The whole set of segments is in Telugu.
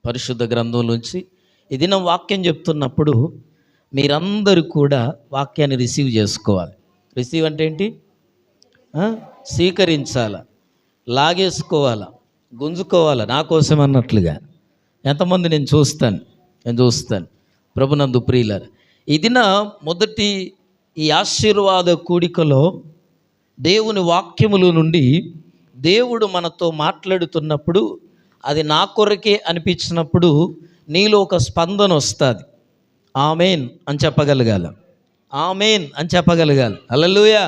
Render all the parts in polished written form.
పరిశుద్ధ గ్రంథంలోంచి ఈ దినం వాక్యం చెప్తున్నప్పుడు మీరందరూ కూడా వాక్యాన్ని రిసీవ్ చేసుకోవాలి. రిసీవ్ అంటే ఏంటి? స్వీకరించాల, లాగేసుకోవాలా, గుంజుకోవాలా, నా కోసం అన్నట్లుగా. ఎంతమంది నేను చూస్తాను ప్రభునందు ప్రియులారా. ఈ దిన మొదటి ఈ ఆశీర్వాద కూడికలో దేవుని వాక్యముల నుండి దేవుడు మనతో మాట్లాడుతున్నప్పుడు అది నా కొరకే అనిపించినప్పుడు నీలో ఒక స్పందన వస్తుంది. ఆమేన్ అని చెప్పగలగాలి. ఆమేన్ అని చెప్పగలగాలి. హల్లెలూయా,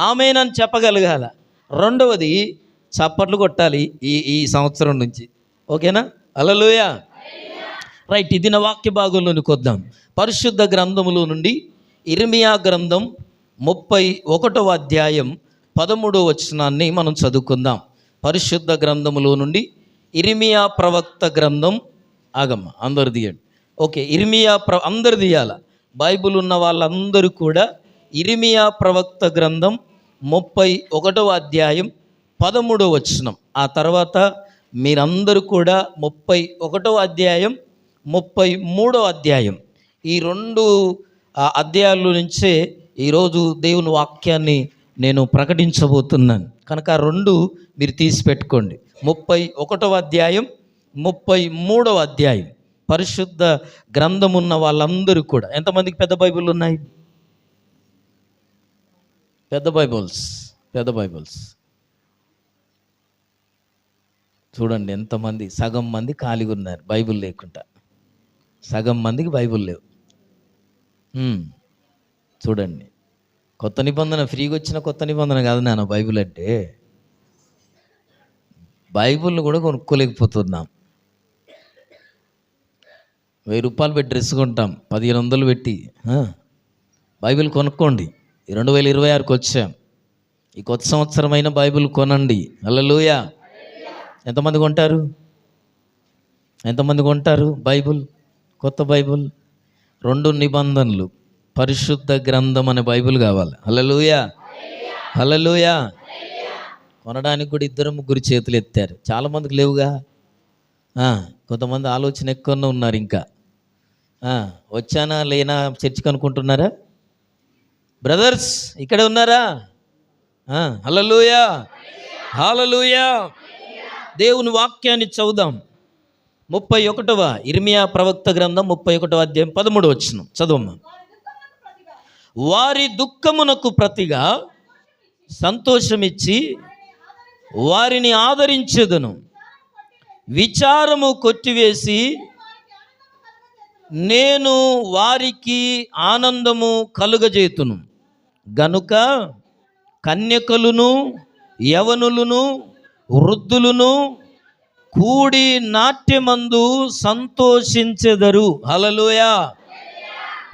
ఆమేన్ అని చెప్పగలగాల. రెండవది చప్పట్లు కొట్టాలి ఈ సంవత్సరం నుంచి. ఓకేనా? హల్లెలూయా. రైట్. ఇది నా వాక్య భాగంలోనికి వద్దాం. పరిశుద్ధ గ్రంథములో నుండి ఇర్మియా గ్రంథం 31వ అధ్యాయం 13వ వచనాన్ని మనం చదువుకుందాం. పరిశుద్ధ గ్రంథములో నుండి ఇర్మియా ప్రవక్త గ్రంథం. అందరు తీయండి. ఓకే, ఇర్మియా అందరు తీయాల. బైబిల్ ఉన్న వాళ్ళందరూ కూడా ఇర్మియా ప్రవక్త గ్రంథం 31వ అధ్యాయం 13వ వచనం. ఆ తర్వాత మీరందరూ కూడా 31వ అధ్యాయం 33వ అధ్యాయం ఈ రెండు అధ్యాయాల నుంచే ఈరోజు దేవుని వాక్యాన్ని నేను ప్రకటించబోతున్నాను. కనుక ఆ రెండు మీరు తీసి పెట్టుకోండి. 31వ అధ్యాయం 33వ అధ్యాయం. పరిశుద్ధ గ్రంథం ఉన్న వాళ్ళందరూ కూడా, ఎంతమందికి పెద్ద బైబిల్ ఉన్నాయి? పెద్ద బైబిల్స్ చూడండి ఎంతమంది. సగం మంది ఖాళీగా ఉన్నారు బైబిల్ లేకుండా, సగం మందికి బైబిల్ లేవు. చూడండి, కొత్త నిబంధన ఫ్రీగా వచ్చిన కొత్త నిబంధన కాదు నాన్న బైబిల్ అంటే. బైబిల్ని కూడా కొనుక్కోలేకపోతున్నాం. 1000 రూపాయలు పెట్టి డ్రెస్ కొంటాం, 1500 పెట్టి. బైబిల్ కొనుక్కోండి. 2026కి వచ్చాం. ఈ కొత్త సంవత్సరమైన బైబిల్ కొనండి. హల్లెలూయా. ఎంతమంది కొంటారు బైబిల్? కొత్త బైబిల్ 2 నిబంధనలు పరిశుద్ధ గ్రంథం అనే బైబిల్ కావాలి. హల్లెలూయా. కొనడానికి కూడా 2-3 చేతులు ఎత్తారు. చాలామందికి లేవుగా. కొంతమంది ఆలోచన ఎక్కువనే ఉన్నారు. ఇంకా వచ్చానా లేనా చర్చికి అనుకుంటున్నారా? బ్రదర్స్ ఇక్కడే ఉన్నారా? హల్లెలూయా. దేవుని వాక్యాన్ని చదువుదాం. 31వ ఇర్మియా ప్రవక్త గ్రంథం 31వ అధ్యాయం 13వ వచనం చదవమ్మా. వారి దుఃఖమునకు ప్రతిగా సంతోషమిచ్చి వారిని ఆదరించెదను, విచారము కొట్టివేసి నేను వారికి ఆనందము కలుగజేతును. గనుక కన్యకలును యవనులను వృద్ధులను కూడి నాట్యమందు సంతోషించెదరు. హల్లెలూయా.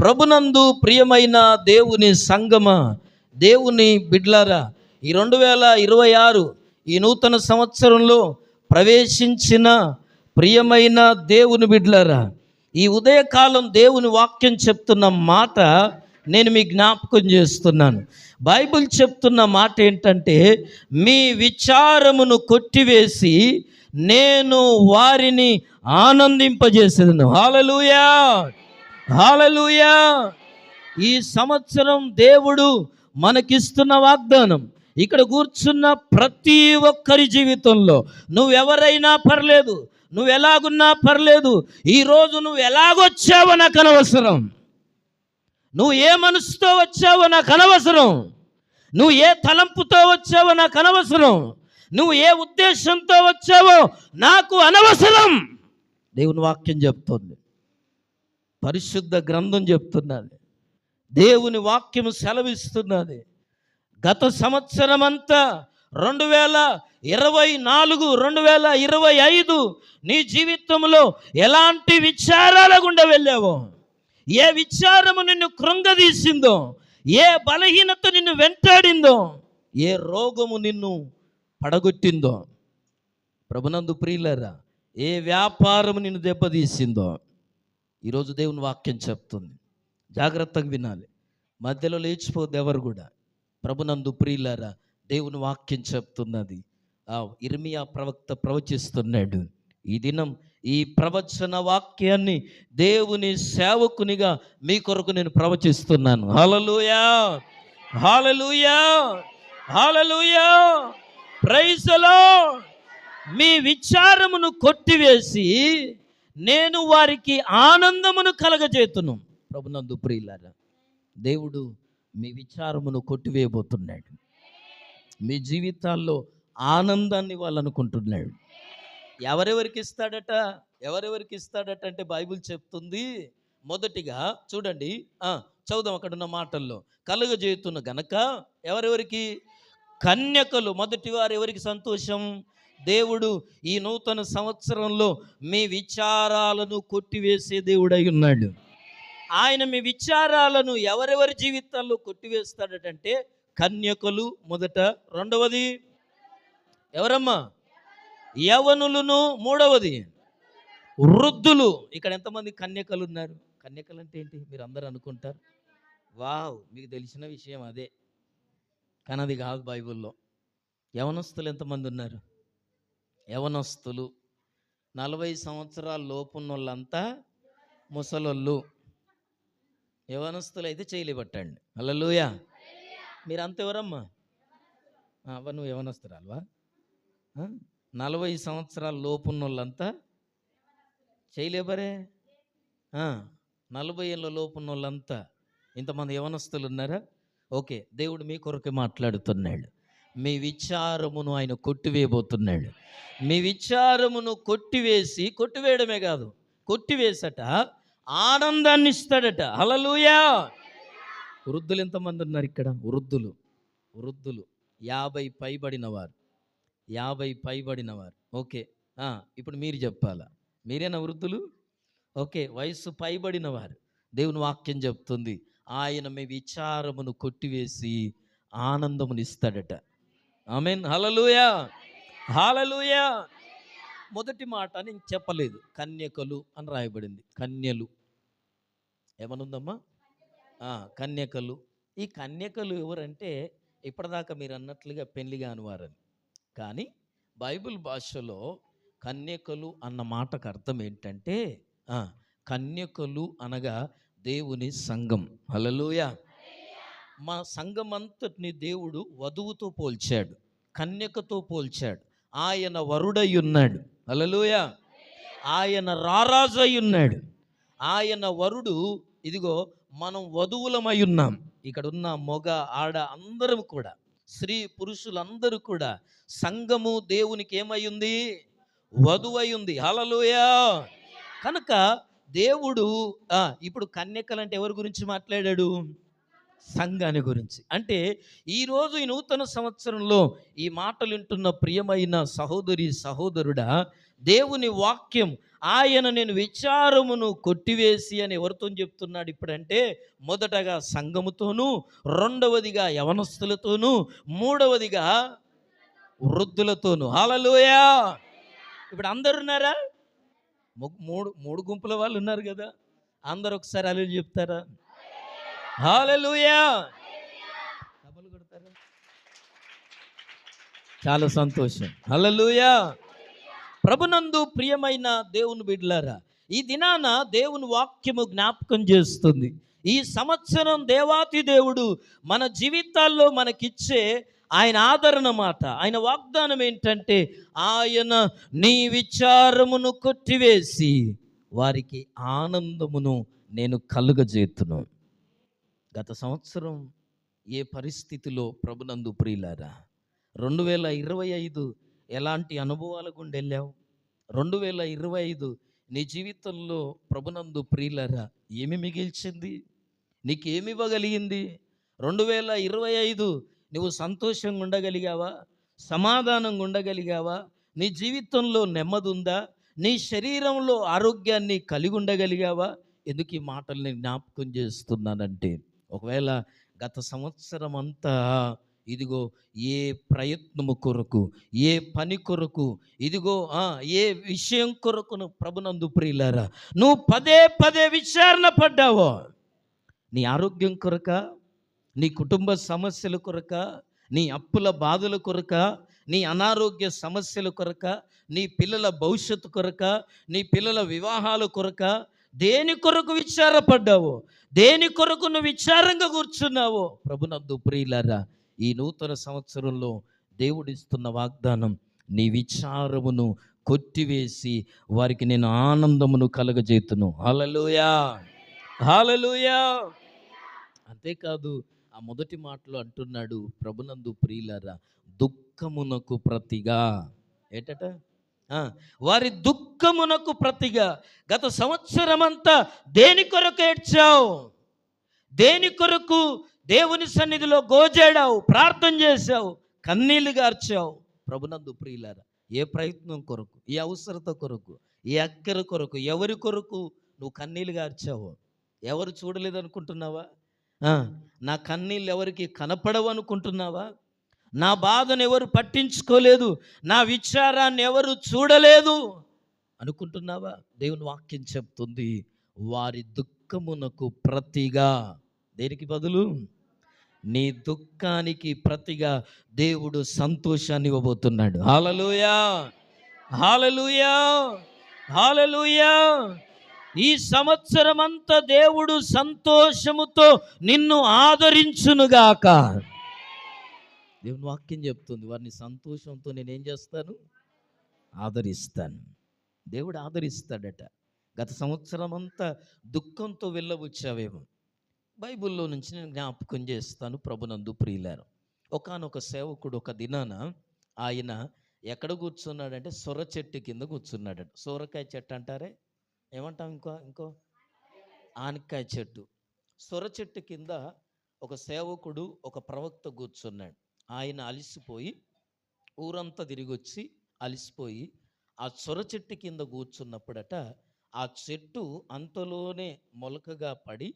ప్రభునందు ప్రియమైన దేవుని సంగమ, దేవుని బిడ్లారా, ఈ 2026 ఈ నూతన సంవత్సరంలో ప్రవేశించిన ప్రియమైన దేవుని బిడ్లారా, ఈ ఉదయకాలం దేవుని వాక్యం చెప్తున్న మాట నేను మీ జ్ఞాపకం చేస్తున్నాను. బైబిల్ చెప్తున్న మాట ఏంటంటే, మీ విచారమును కొట్టివేసి నేను వారిని ఆనందింపజేసేదను. హల్లెలూయా. ఈ సంవత్సరం దేవుడు మనకిస్తున్న వాగ్దానం. ఇక్కడ కూర్చున్న ప్రతి ఒక్కరి జీవితంలో నువ్వెవరైనా పర్లేదు, నువ్వు ఎలాగున్నా పర్లేదు, ఈరోజు నువ్వు ఎలాగొచ్చావో నాకు అనవసరం. నువ్వు ఏ మనసుతో వచ్చావో నాకు అనవసరం. నువ్వు ఏ తలంపుతో వచ్చావో నాకు అనవసరం. నువ్వు ఏ ఉద్దేశంతో వచ్చావో నాకు అనవసరం. దేవుని వాక్యం చెప్తుంది, పరిశుద్ధ గ్రంథం చెప్తున్నది, దేవుని వాక్యం సెలవిస్తున్నది. గత సంవత్సరం అంతా 2024 2025 నీ జీవితంలో ఎలాంటి విచారాల గుండా వెళ్ళావో, ఏ విచారము నిన్ను కృంగదీసిందో, ఏ బలహీనత నిన్ను వెంటాడిందో, ఏ రోగము నిన్ను పడగొట్టిందో, ప్రభునందు ప్రియులారా, ఏ వ్యాపారము నిన్ను దెబ్బతీసిందో, ఈరోజు దేవుని వాక్యం చెప్తుంది. జాగ్రత్తగా వినాలి, మధ్యలో లేచిపోద్ది ఎవరు కూడా. ప్రభునందు ప్రియులారా, దేవుని వాక్యం చెప్తున్నది. ఇర్మియా ప్రవక్త ప్రవచిస్తున్నాడు. ఈ దినం ఈ ప్రవచన వాక్యాన్ని దేవుని సేవకునిగా మీ కొరకు నేను ప్రవచిస్తున్నాను. హల్లెలూయా, హల్లెలూయా, హల్లెలూయా, ప్రైజ్ ది లార్డ్. మీ విచారమును కొట్టివేసి నేను వారికి ఆనందమును కలగజేతును. ప్రభునందు ప్రియులారా, దేవుడు మీ విచారమును కొట్టివేయబోతున్నాడు. మీ జీవితాల్లో ఆనందాన్ని వాళ్ళు అనుకుంటున్నాడు. ఎవరెవరికి ఇస్తాడట, ఎవరెవరికి ఇస్తాడట అంటే బైబిల్ చెప్తుంది. మొదటిగా చూడండి, చదువుదాం అక్కడ ఉన్న మాటల్లో. కలుగజేతున్న గనక ఎవరెవరికి? కన్యకలు. మొదటి వారు ఎవరికి సంతోషం? దేవుడు ఈ నూతన సంవత్సరంలో మీ విచారాలను కొట్టివేసే దేవుడై ఉన్నాడు. ఆయన మీ విచారాలను ఎవరెవరి జీవితాల్లో కొట్టివేస్తాడటంటే కన్యకలు మొదట, రెండవది ఎవరమ్మా? యవనులను, మూడవది వృద్ధులు. ఇక్కడ ఎంతమంది కన్యకలు ఉన్నారు? కన్యకలు అంటే ఏంటి మీరు అందరూ అనుకుంటారు. వావ్, మీకు తెలిసిన విషయం అదే, కానీ అది కాదు బైబిల్లో. యవనస్తులు ఎంతమంది ఉన్నారు? యవనస్తులు 40 సంవత్సరాల లోపున్న వాళ్ళంతా ముసలోళ్ళు. యవనస్తులు అయితే చేయలేబట్టండి. హల్లెలూయా. మీరు అంతెవరమ్మా? అవ్వ, నువ్వు యవనస్తురాలువా? 40 సంవత్సరాల లోపున్న వాళ్ళంతా చేయలేబరే. 40 ఏళ్ళ లోపున్న వాళ్ళంతా ఇంతమంది యవనస్తులు ఉన్నారా? ఓకే, దేవుడు మీ కొరకు మాట్లాడుతున్నాడు. మీ విచారమును ఆయన కొట్టివేయబోతున్నాడు. మీ విచారమును కొట్టివేయడమే కాదు, కొట్టివేసట ఆనందాన్ని ఇస్తాడట. హల్లెలూయా. వృద్ధులు ఎంతమంది ఉన్నారు ఇక్కడ? వృద్ధులు 50 పైబడినవారు. 50 పైబడినవారు. ఓకే, ఇప్పుడు మీరు చెప్పాలా? మీరేనా వృద్ధులు? ఓకే, వయసు పైబడిన వారు. దేవుని వాక్యం చెప్తుంది ఆయన మీ విచారమును కొట్టివేసి ఆనందమునిస్తాడట. ఆమేన్, హల్లెలూయా, హల్లెలూయా. మొదటి మాట నేను చెప్పలేదు, కన్యకలు అని రాయబడింది. కన్యలు ఏమనుందమ్మా? కన్యకలు. ఈ కన్యకలు ఎవరంటే ఇప్పటిదాకా మీరు అన్నట్లుగా పెళ్లి కాని వారని. కానీ బైబిల్ భాషలో కన్యకలు అన్న మాటకు అర్థం ఏంటంటే కన్యకలు అనగా దేవుని సంఘం. హల్లెలూయా. మా సంఘం అంతటిని దేవుడు వధువుతో పోల్చాడు, కన్యకతో పోల్చాడు. ఆయన వరుడై ఉన్నాడు. హల్లెలూయా. ఆయన రారాజై ఉన్నాడు. ఆయన వరుడు. ఇదిగో మనం వధువులమై ఉన్నాం. ఇక్కడ ఉన్న మొగ ఆడ అందరం కూడా, స్త్రీ పురుషులందరూ కూడా సంఘము దేవునికి ఏమై ఉంది? వధువై ఉంది. హల్లెలూయా. కనుక దేవుడు ఇప్పుడు కన్యకలంటే ఎవరి గురించి మాట్లాడాడు? సంఘాన్ని గురించి. అంటే ఈరోజు ఈ నూతన సంవత్సరంలో ఈ మాటలు వింటున్న ప్రియమైన సహోదరి సహోదరుడా, దేవుని వాక్యం ఆయన నేను విచారమును కొట్టివేసి అని ఎవరితో చెప్తున్నాడు ఇప్పుడంటే? మొదటగా సంఘముతోనూ, రెండవదిగా యవనస్తులతోనూ, మూడవదిగా వృద్ధులతోనూ. హల్లెలూయా. ఇప్పుడు అందరు ఉన్నారా? మూడు గుంపుల వాళ్ళు ఉన్నారు కదా. అందరు ఒకసారి హల్లెలూయా చెప్తారా? హల్లెలూయా. డబ్బులు కొడతారా? చాలా సంతోషం. హల్లెలూయా. ప్రభునందు ప్రియమైన దేవుని బిడ్డలారా, ఈ దినాన దేవుని వాక్యము జ్ఞాపకం చేస్తుంది. ఈ సంవత్సరం దేవాతి దేవుడు మన జీవితాల్లో మనకిచ్చే ఆయన ఆదరణ మాట, ఆయన వాగ్దానం ఏంటంటే ఆయన నీ విచారమును కొట్టివేసి వారికి ఆనందమును నేను కలుగజేతును. గత సంవత్సరం ఏ పరిస్థితిలో ప్రభునందు ప్రియులారా 2025 ఎలాంటి అనుభవాల గుండా వెళ్ళావు? 2025 నీ జీవితంలో ప్రభునందు ప్రియులారా ఏమి మిగిల్చింది? నీకేమి ఇవ్వగలిగింది? 2025 నువ్వు సంతోషంగా ఉండగలిగావా? సమాధానంగా ఉండగలిగావా? నీ జీవితంలో నెమ్మది ఉందా? నీ శరీరంలో ఆరోగ్యాన్ని కలిగి ఉండగలిగావా? ఎందుకు ఈ మాటల్ని జ్ఞాపకం చేస్తున్నానంటే, ఒకవేళ గత సంవత్సరం అంతా ఇదిగో ఏ ప్రయత్నము కొరకు, ఏ పని కొరకు, ఇదిగో ఏ విషయం కొరకును ప్రభునందు ప్రియులారా నువ్వు పదే పదే విచారణ పడ్డావో, నీ ఆరోగ్యం కొరక, నీ కుటుంబ సమస్యల కొరక, నీ అప్పుల బాధల కొరక, నీ అనారోగ్య సమస్యల కొరక, నీ పిల్లల భవిష్యత్తు కొరక, నీ పిల్లల వివాహాల కొరక, దేని కొరకు విచారపడ్డావో, దేని కొరకు నువ్వు విచారంగా కూర్చున్నావో, ప్రభునందు ప్రియులారా, ఈ నూతన సంవత్సరంలో దేవుడిస్తున్న వాగ్దానం, నీ విచారమును కొట్టివేసి వారికి నేను ఆనందమును కలగజేతును. హల్లెలూయా, హల్లెలూయా. అంతేకాదు, ఆ మొదటి మాటలో అంటున్నాడు, ప్రభునందు ప్రియులారా, దుఃఖమునకు ప్రతిగా. ఏంటట? వారి దుఃఖమునకు ప్రతిగా. గత సంవత్సరమంతా దేని కొరకు ఏడ్చావు? దేని కొరకు దేవుని సన్నిధిలో గోజాడావు, ప్రార్థన చేశావు, కన్నీళ్లు గార్చావు? ప్రభునందు ప్రియులారా, ఏ ప్రయత్నం కొరకు, ఏ అవసరత కొరకు, ఏ అక్కర కొరకు, ఎవరి కొరకు నువ్వు కన్నీళ్లు గార్చావు? ఎవరు చూడలేదనుకుంటున్నావా? నా కన్నీళ్ళు ఎవరికి కనపడవు అనుకుంటున్నావా? నా బాధను ఎవరు పట్టించుకోలేదు, నా విచారాన్ని ఎవరు చూడలేదు అనుకుంటున్నావా? దేవుని వాక్యం చెప్తుంది, వారి దుఃఖమునకు ప్రతిగా. దేనికి బదులు? నీ దుఃఖానికి ప్రతిగా దేవుడు సంతోషాన్ని ఇవ్వబోతున్నాడు. హల్లెలూయా, హల్లెలూయా, హల్లెలూయా. ఈ సంవత్సరమంతా దేవుడు సంతోషముతో నిన్ను ఆదరించునుగాక. దేవుని వాక్యం చెప్తుంది, వారిని సంతోషంతో నేనేం చేస్తాను? ఆదరిస్తాను. దేవుడు ఆదరిస్తాడట. గత సంవత్సరం అంతా దుఃఖంతో వెళ్ళవచ్చావేమో, బైబిల్లో నుంచి నేను జ్ఞాపకం చేస్తాను. ప్రభునందు ప్రియులారా, ఒకానొక సేవకుడు ఒక దినాన ఆయన ఎక్కడ కూర్చున్నాడంటే సొర చెట్టు కింద కూర్చున్నాడట. సొరకాయ చెట్టు అంటారే, ఏమంటాం? ఇంకో ఆనకాయ చెట్టు. సొర చెట్టు కింద ఒక సేవకుడు, ఒక ప్రవక్త కూర్చున్నాడు. ఆయన అలిసిపోయి, ఊరంతా తిరిగి వచ్చి అలిసిపోయి ఆ సొర చెట్టు కింద కూర్చున్నప్పుడట, ఆ చెట్టు అంతలోనే మొలకగా పడి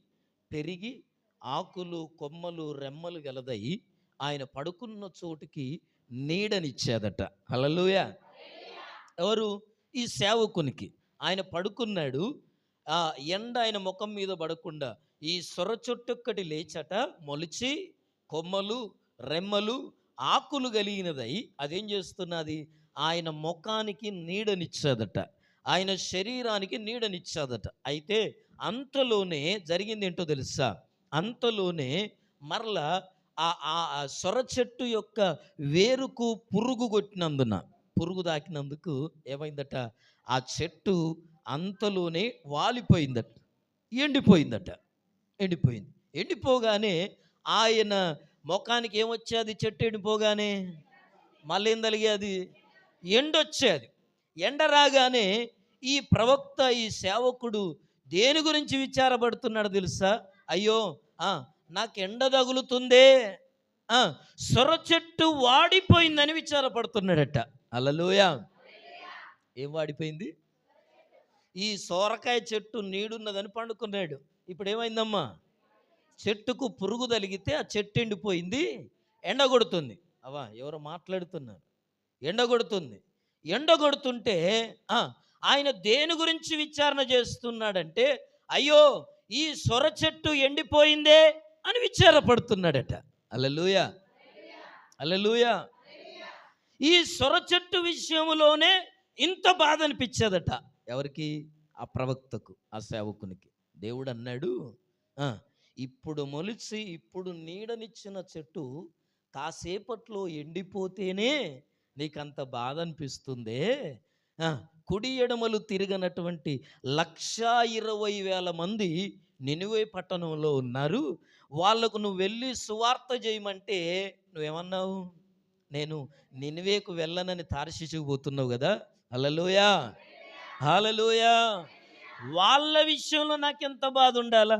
పెరిగి ఆకులు, కొమ్మలు, రెమ్మలు గలదయి ఆయన పడుకున్న చోటుకి నీడనిచ్చేదట. హల్లెలూయా. ఎవరు? ఈ సేవకునికి. ఆయన పడుకున్నాడు, ఆ ఎండ ఆయన ముఖం మీద పడకుండా ఈ సొర చెట్టొక్కటి లేచట మొలిచి కొమ్మలు, రెమ్మలు, ఆకులు కలిగినదై అదేం చేస్తున్నది? ఆయన ముఖానికి నీడనిచ్చాదట, ఆయన శరీరానికి నీడనిచ్చాదట. అయితే అంతలోనే జరిగింది ఏంటో తెలుసా? అంతలోనే మరలా ఆ సొర చెట్టు యొక్క వేరుకు పురుగు కొట్టినందున, పురుగు తాకినందుకు ఏమైందట? ఆ చెట్టు అంతలోనే వాలిపోయిందట, ఎండిపోయిందట. ఎండిపోగానే ఆయన ముఖానికి ఏమొచ్చేది? చెట్టు ఎండిపోగానే మళ్ళీ ఏం తలిగేది? ఎండొచ్చేది. ఎండ రాగానే ఈ ప్రవక్త, ఈ సేవకుడు దేని గురించి విచారపడుతున్నాడు తెలుసా? అయ్యో, నాకు ఎండ తగులుతుందే, సొర చెట్టు వాడిపోయిందని విచారపడుతున్నాడట. హల్లెలూయా. ఏం వాడిపోయింది? ఈ సోరకాయ చెట్టు నీడున్నదని పండుకున్నాడు. ఇప్పుడు ఏమైందమ్మా? చెట్టుకు పురుగు తలిగితే ఆ చెట్టు ఎండిపోయింది, ఎండ కొడుతుంది. అవా ఎవరో మాట్లాడుతున్నారు. ఎండ కొడుతుంటే ఆయన దేని గురించి విచారణ చేస్తున్నాడంటే, అయ్యో ఈ సొర చెట్టు ఎండిపోయిందే అని విచారపడుతున్నాడట. హల్లెలూయా, హల్లెలూయా. ఈ సొర చెట్టు విషయంలోనే ఇంత బాధ అనిపించేదట. ఎవరికి? ఆ ప్రవక్తకు, ఆ సేవకునికి. దేవుడు అన్నాడు, ఇప్పుడు మొలిచి ఇప్పుడు నీడనిచ్చిన చెట్టు కాసేపట్లో ఎండిపోతేనే నీకంత బాధ అనిపిస్తుందే, కుడి ఎడమలు తిరగనటువంటి 120,000 మంది నినివే పట్టణంలో ఉన్నారు. వాళ్లకు నువ్వు వెళ్ళి సువార్త చేయమంటే నువ్వేమన్నావు? నేను నినివేకు వెళ్ళనని తార్షీషుకు పోతున్నావు కదా. హల్లెలూయా, హల్లెలూయా. వాళ్ళ విషయంలో నాకెంత బాధ ఉండాలా,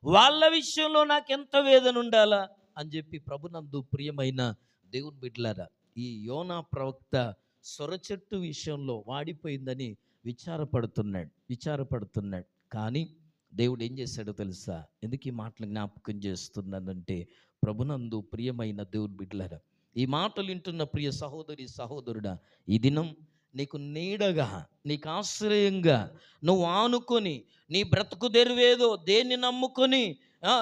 వాళ్ళ విషయంలో నాకెంత వేదన ఉండాలా అని చెప్పి ప్రభునందు ప్రియమైన దేవుని బిడ్డలారా, ఈ యోనా ప్రవక్త సొర చెట్టు విషయంలో వాడిపోయిందని విచారపడుతున్నాడు. కానీ దేవుడు ఏం చేశాడో తెలుసా? ఎందుకు ఈ మాటలు జ్ఞాపకం చేస్తున్నానంటే, ప్రభునందు ప్రియమైన దేవుని బిడ్డలారా, ఈ మాటలు వింటున్న ప్రియ సహోదరి, సహోదరుడా, ఈ దినం నీకు నీడగా, నీకు ఆశ్రయంగా నువ్వు ఆనుకొని, నీ బ్రతుకు తెరువేదో, దేన్ని నమ్ముకొని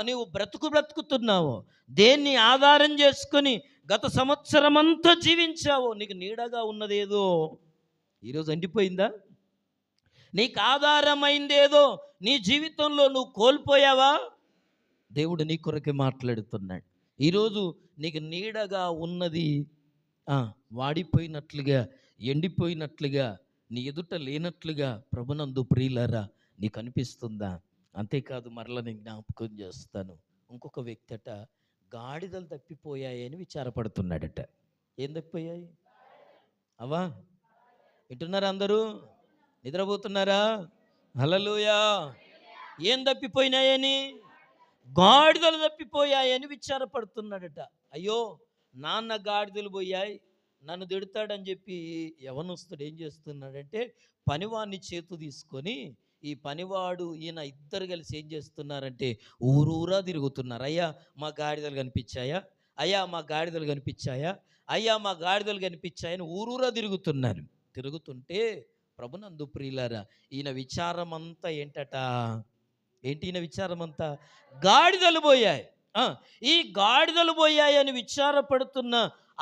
నీవు బ్రతుకుతున్నావో, దేన్ని ఆధారం చేసుకొని గత సంవత్సరం అంతా జీవించావో, నీకు నీడగా ఉన్నదేదో ఈరోజు ఎండిపోయిందా? నీకు ఆధారమైందేదో నీ జీవితంలో నువ్వు కోల్పోయావా? దేవుడు నీ కొరకే మాట్లాడుతున్నాడు. ఈరోజు నీకు నీడగా ఉన్నది వాడిపోయినట్లుగా, ఎండిపోయినట్లుగా, నీ ఎదుట లేనట్లుగా ప్రభునందు ప్రియులారా నీకు అనిపిస్తుందా? అంతేకాదు, మరలా నేను జ్ఞాపకం చేస్తాను, ఇంకొక వ్యక్తి అట గాడిదలు తప్పిపోయాయని విచారపడుతున్నాడట. ఏం తప్పిపోయాయి అవా? వింటున్నారా? అందరూ నిద్రపోతున్నారా? హల్లెలూయా. ఏం తప్పిపోయినాయని? గాడిదలు తప్పిపోయాయని విచారపడుతున్నాడట. అయ్యో, నాన్న గాడిదలు పోయాయి, నన్ను తిడతాడని చెప్పి యవనస్తుడు ఏం చేస్తున్నాడంటే పనివాడిని చేతు తీసుకొని, ఈ పనివాడు ఈయన ఇద్దరు కలిసి ఏం చేస్తున్నారంటే ఊరూరా తిరుగుతున్నారు. అయ్యా మా గాడిదలు కనిపించాయా, అయ్యా మా గాడిదలు కనిపించాయా, అయ్యా మా గాడిదలు కనిపించాయని ఊరూరా తిరుగుతున్నారు. తిరుగుతుంటే ప్రభునందు ప్రియులారా ఈయన విచారం అంతా ఏంటట? ఏంటి ఈయన విచారం అంతా? గాడిదలు పోయాయి. ఈ గాడిదలు పోయాయని విచారపడుతున్న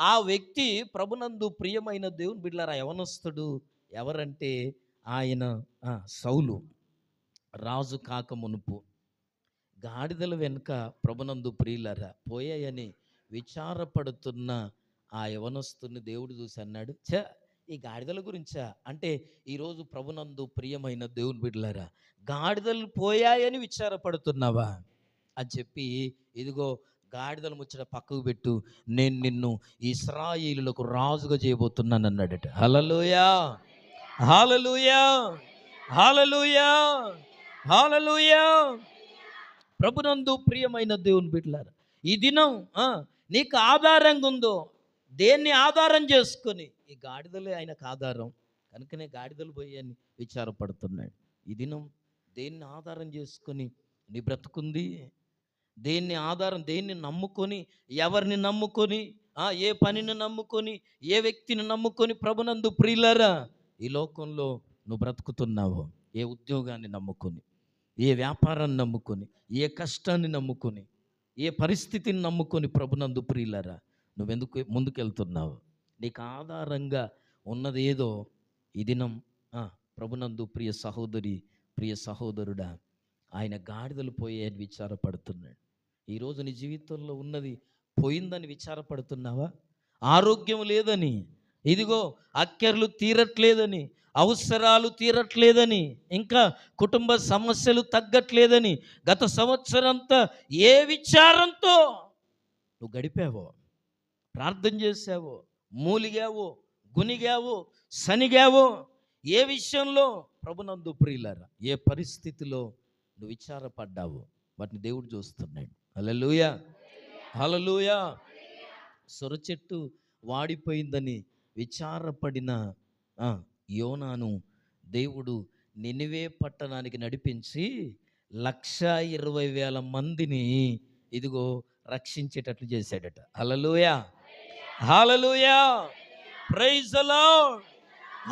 ఆ వ్యక్తి ప్రభునందు ప్రియమైన దేవుని బిడ్డలారా యవనస్తుడు. ఎవరంటే ఆయన సౌలు, రాజు కాక మునుపు. గాడిదల వెనుక ప్రభునందు ప్రియులారా పోయాయని విచారపడుతున్న ఆ యవనస్తుని దేవుడు చూసి అన్నాడు, ఈ గాడిదల గురించా అంటే, ఈరోజు ప్రభునందు ప్రియమైన దేవుని బిడ్డలారా గాడిదలు పోయాయని విచారపడుతున్నావా అని చెప్పి, ఇదిగో గాడిదలు ముచ్చట పక్కకు పెట్టు, నేను నిన్ను ఇశ్రాయేలులకు రాజుగా చేయబోతున్నాను అన్నాడట. హల్లెలూయా, హల్లెలూయా, హల్లెలూయా, హల్లెలూయా. ప్రభునందు ప్రియమైన దేవుని బిడ్డలారా ఈ దినం నీకు ఆధారంగా ఉందో, దేన్ని ఆధారం చేసుకొని? ఈ గాడిదలే ఆయనకు ఆధారం కనుకనే గాడిదలు పోయాయని విచారపడుతున్నాడు. ఈ దినం దేన్ని ఆధారం చేసుకొని నీ బ్రతుకుంది? దేన్ని ఆధారం, దేన్ని నమ్ముకొని, ఎవరిని నమ్ముకొని, ఏ పనిని నమ్ముకొని, ఏ వ్యక్తిని నమ్ముకొని ప్రభునందు ప్రియులారా ఈ లోకంలో నువ్వు బ్రతుకుతున్నావో? ఏ ఉద్యోగాన్ని నమ్ముకొని, ఏ వ్యాపారాన్ని నమ్ముకొని, ఏ కష్టాన్ని నమ్ముకొని, ఏ పరిస్థితిని నమ్ముకొని ప్రభునందు ప్రియులారా నువ్వెందుకు ముందుకెళ్తున్నావు? నీకు ఆధారంగా ఉన్నదేదో ఈ దినం ప్రభునందు ప్రియ సహోదరి, ప్రియ సహోదరుడా, ఆయన గాడిదలు పోయాయని విచారపడుతున్నాడు. ఈరోజు నీ జీవితంలో ఉన్నది పోయిందని విచారపడుతున్నావా? ఆరోగ్యం లేదని, ఇదిగో అక్కర్లు తీరట్లేదని, అవసరాలు తీరట్లేదని, ఇంకా కుటుంబ సమస్యలు తగ్గట్లేదని, గత సంవత్సరంతా ఏ విచారంతో నువ్వు గడిపావో, ప్రార్థన చేసావో, మూలిగావో, గునిగావో, సనిగావో, ఏ విషయంలో ప్రభునందు ప్రియులారా ఏ పరిస్థితిలో నువ్వు విచారపడ్డావో వాటిని దేవుడు చూస్తున్నాడు. హల్లెలూయా, హల్లెలూయా. సొర చెట్టు వాడిపోయిందని విచారపడిన యోనాను దేవుడు నినివే పట్టణానికి నడిపించి 120,000 మందిని ఇదిగో రక్షించేటట్లు చేశాడట. హల్లెలూయా, హల్లెలూయా, ప్రైజ్ ది లార్డ్,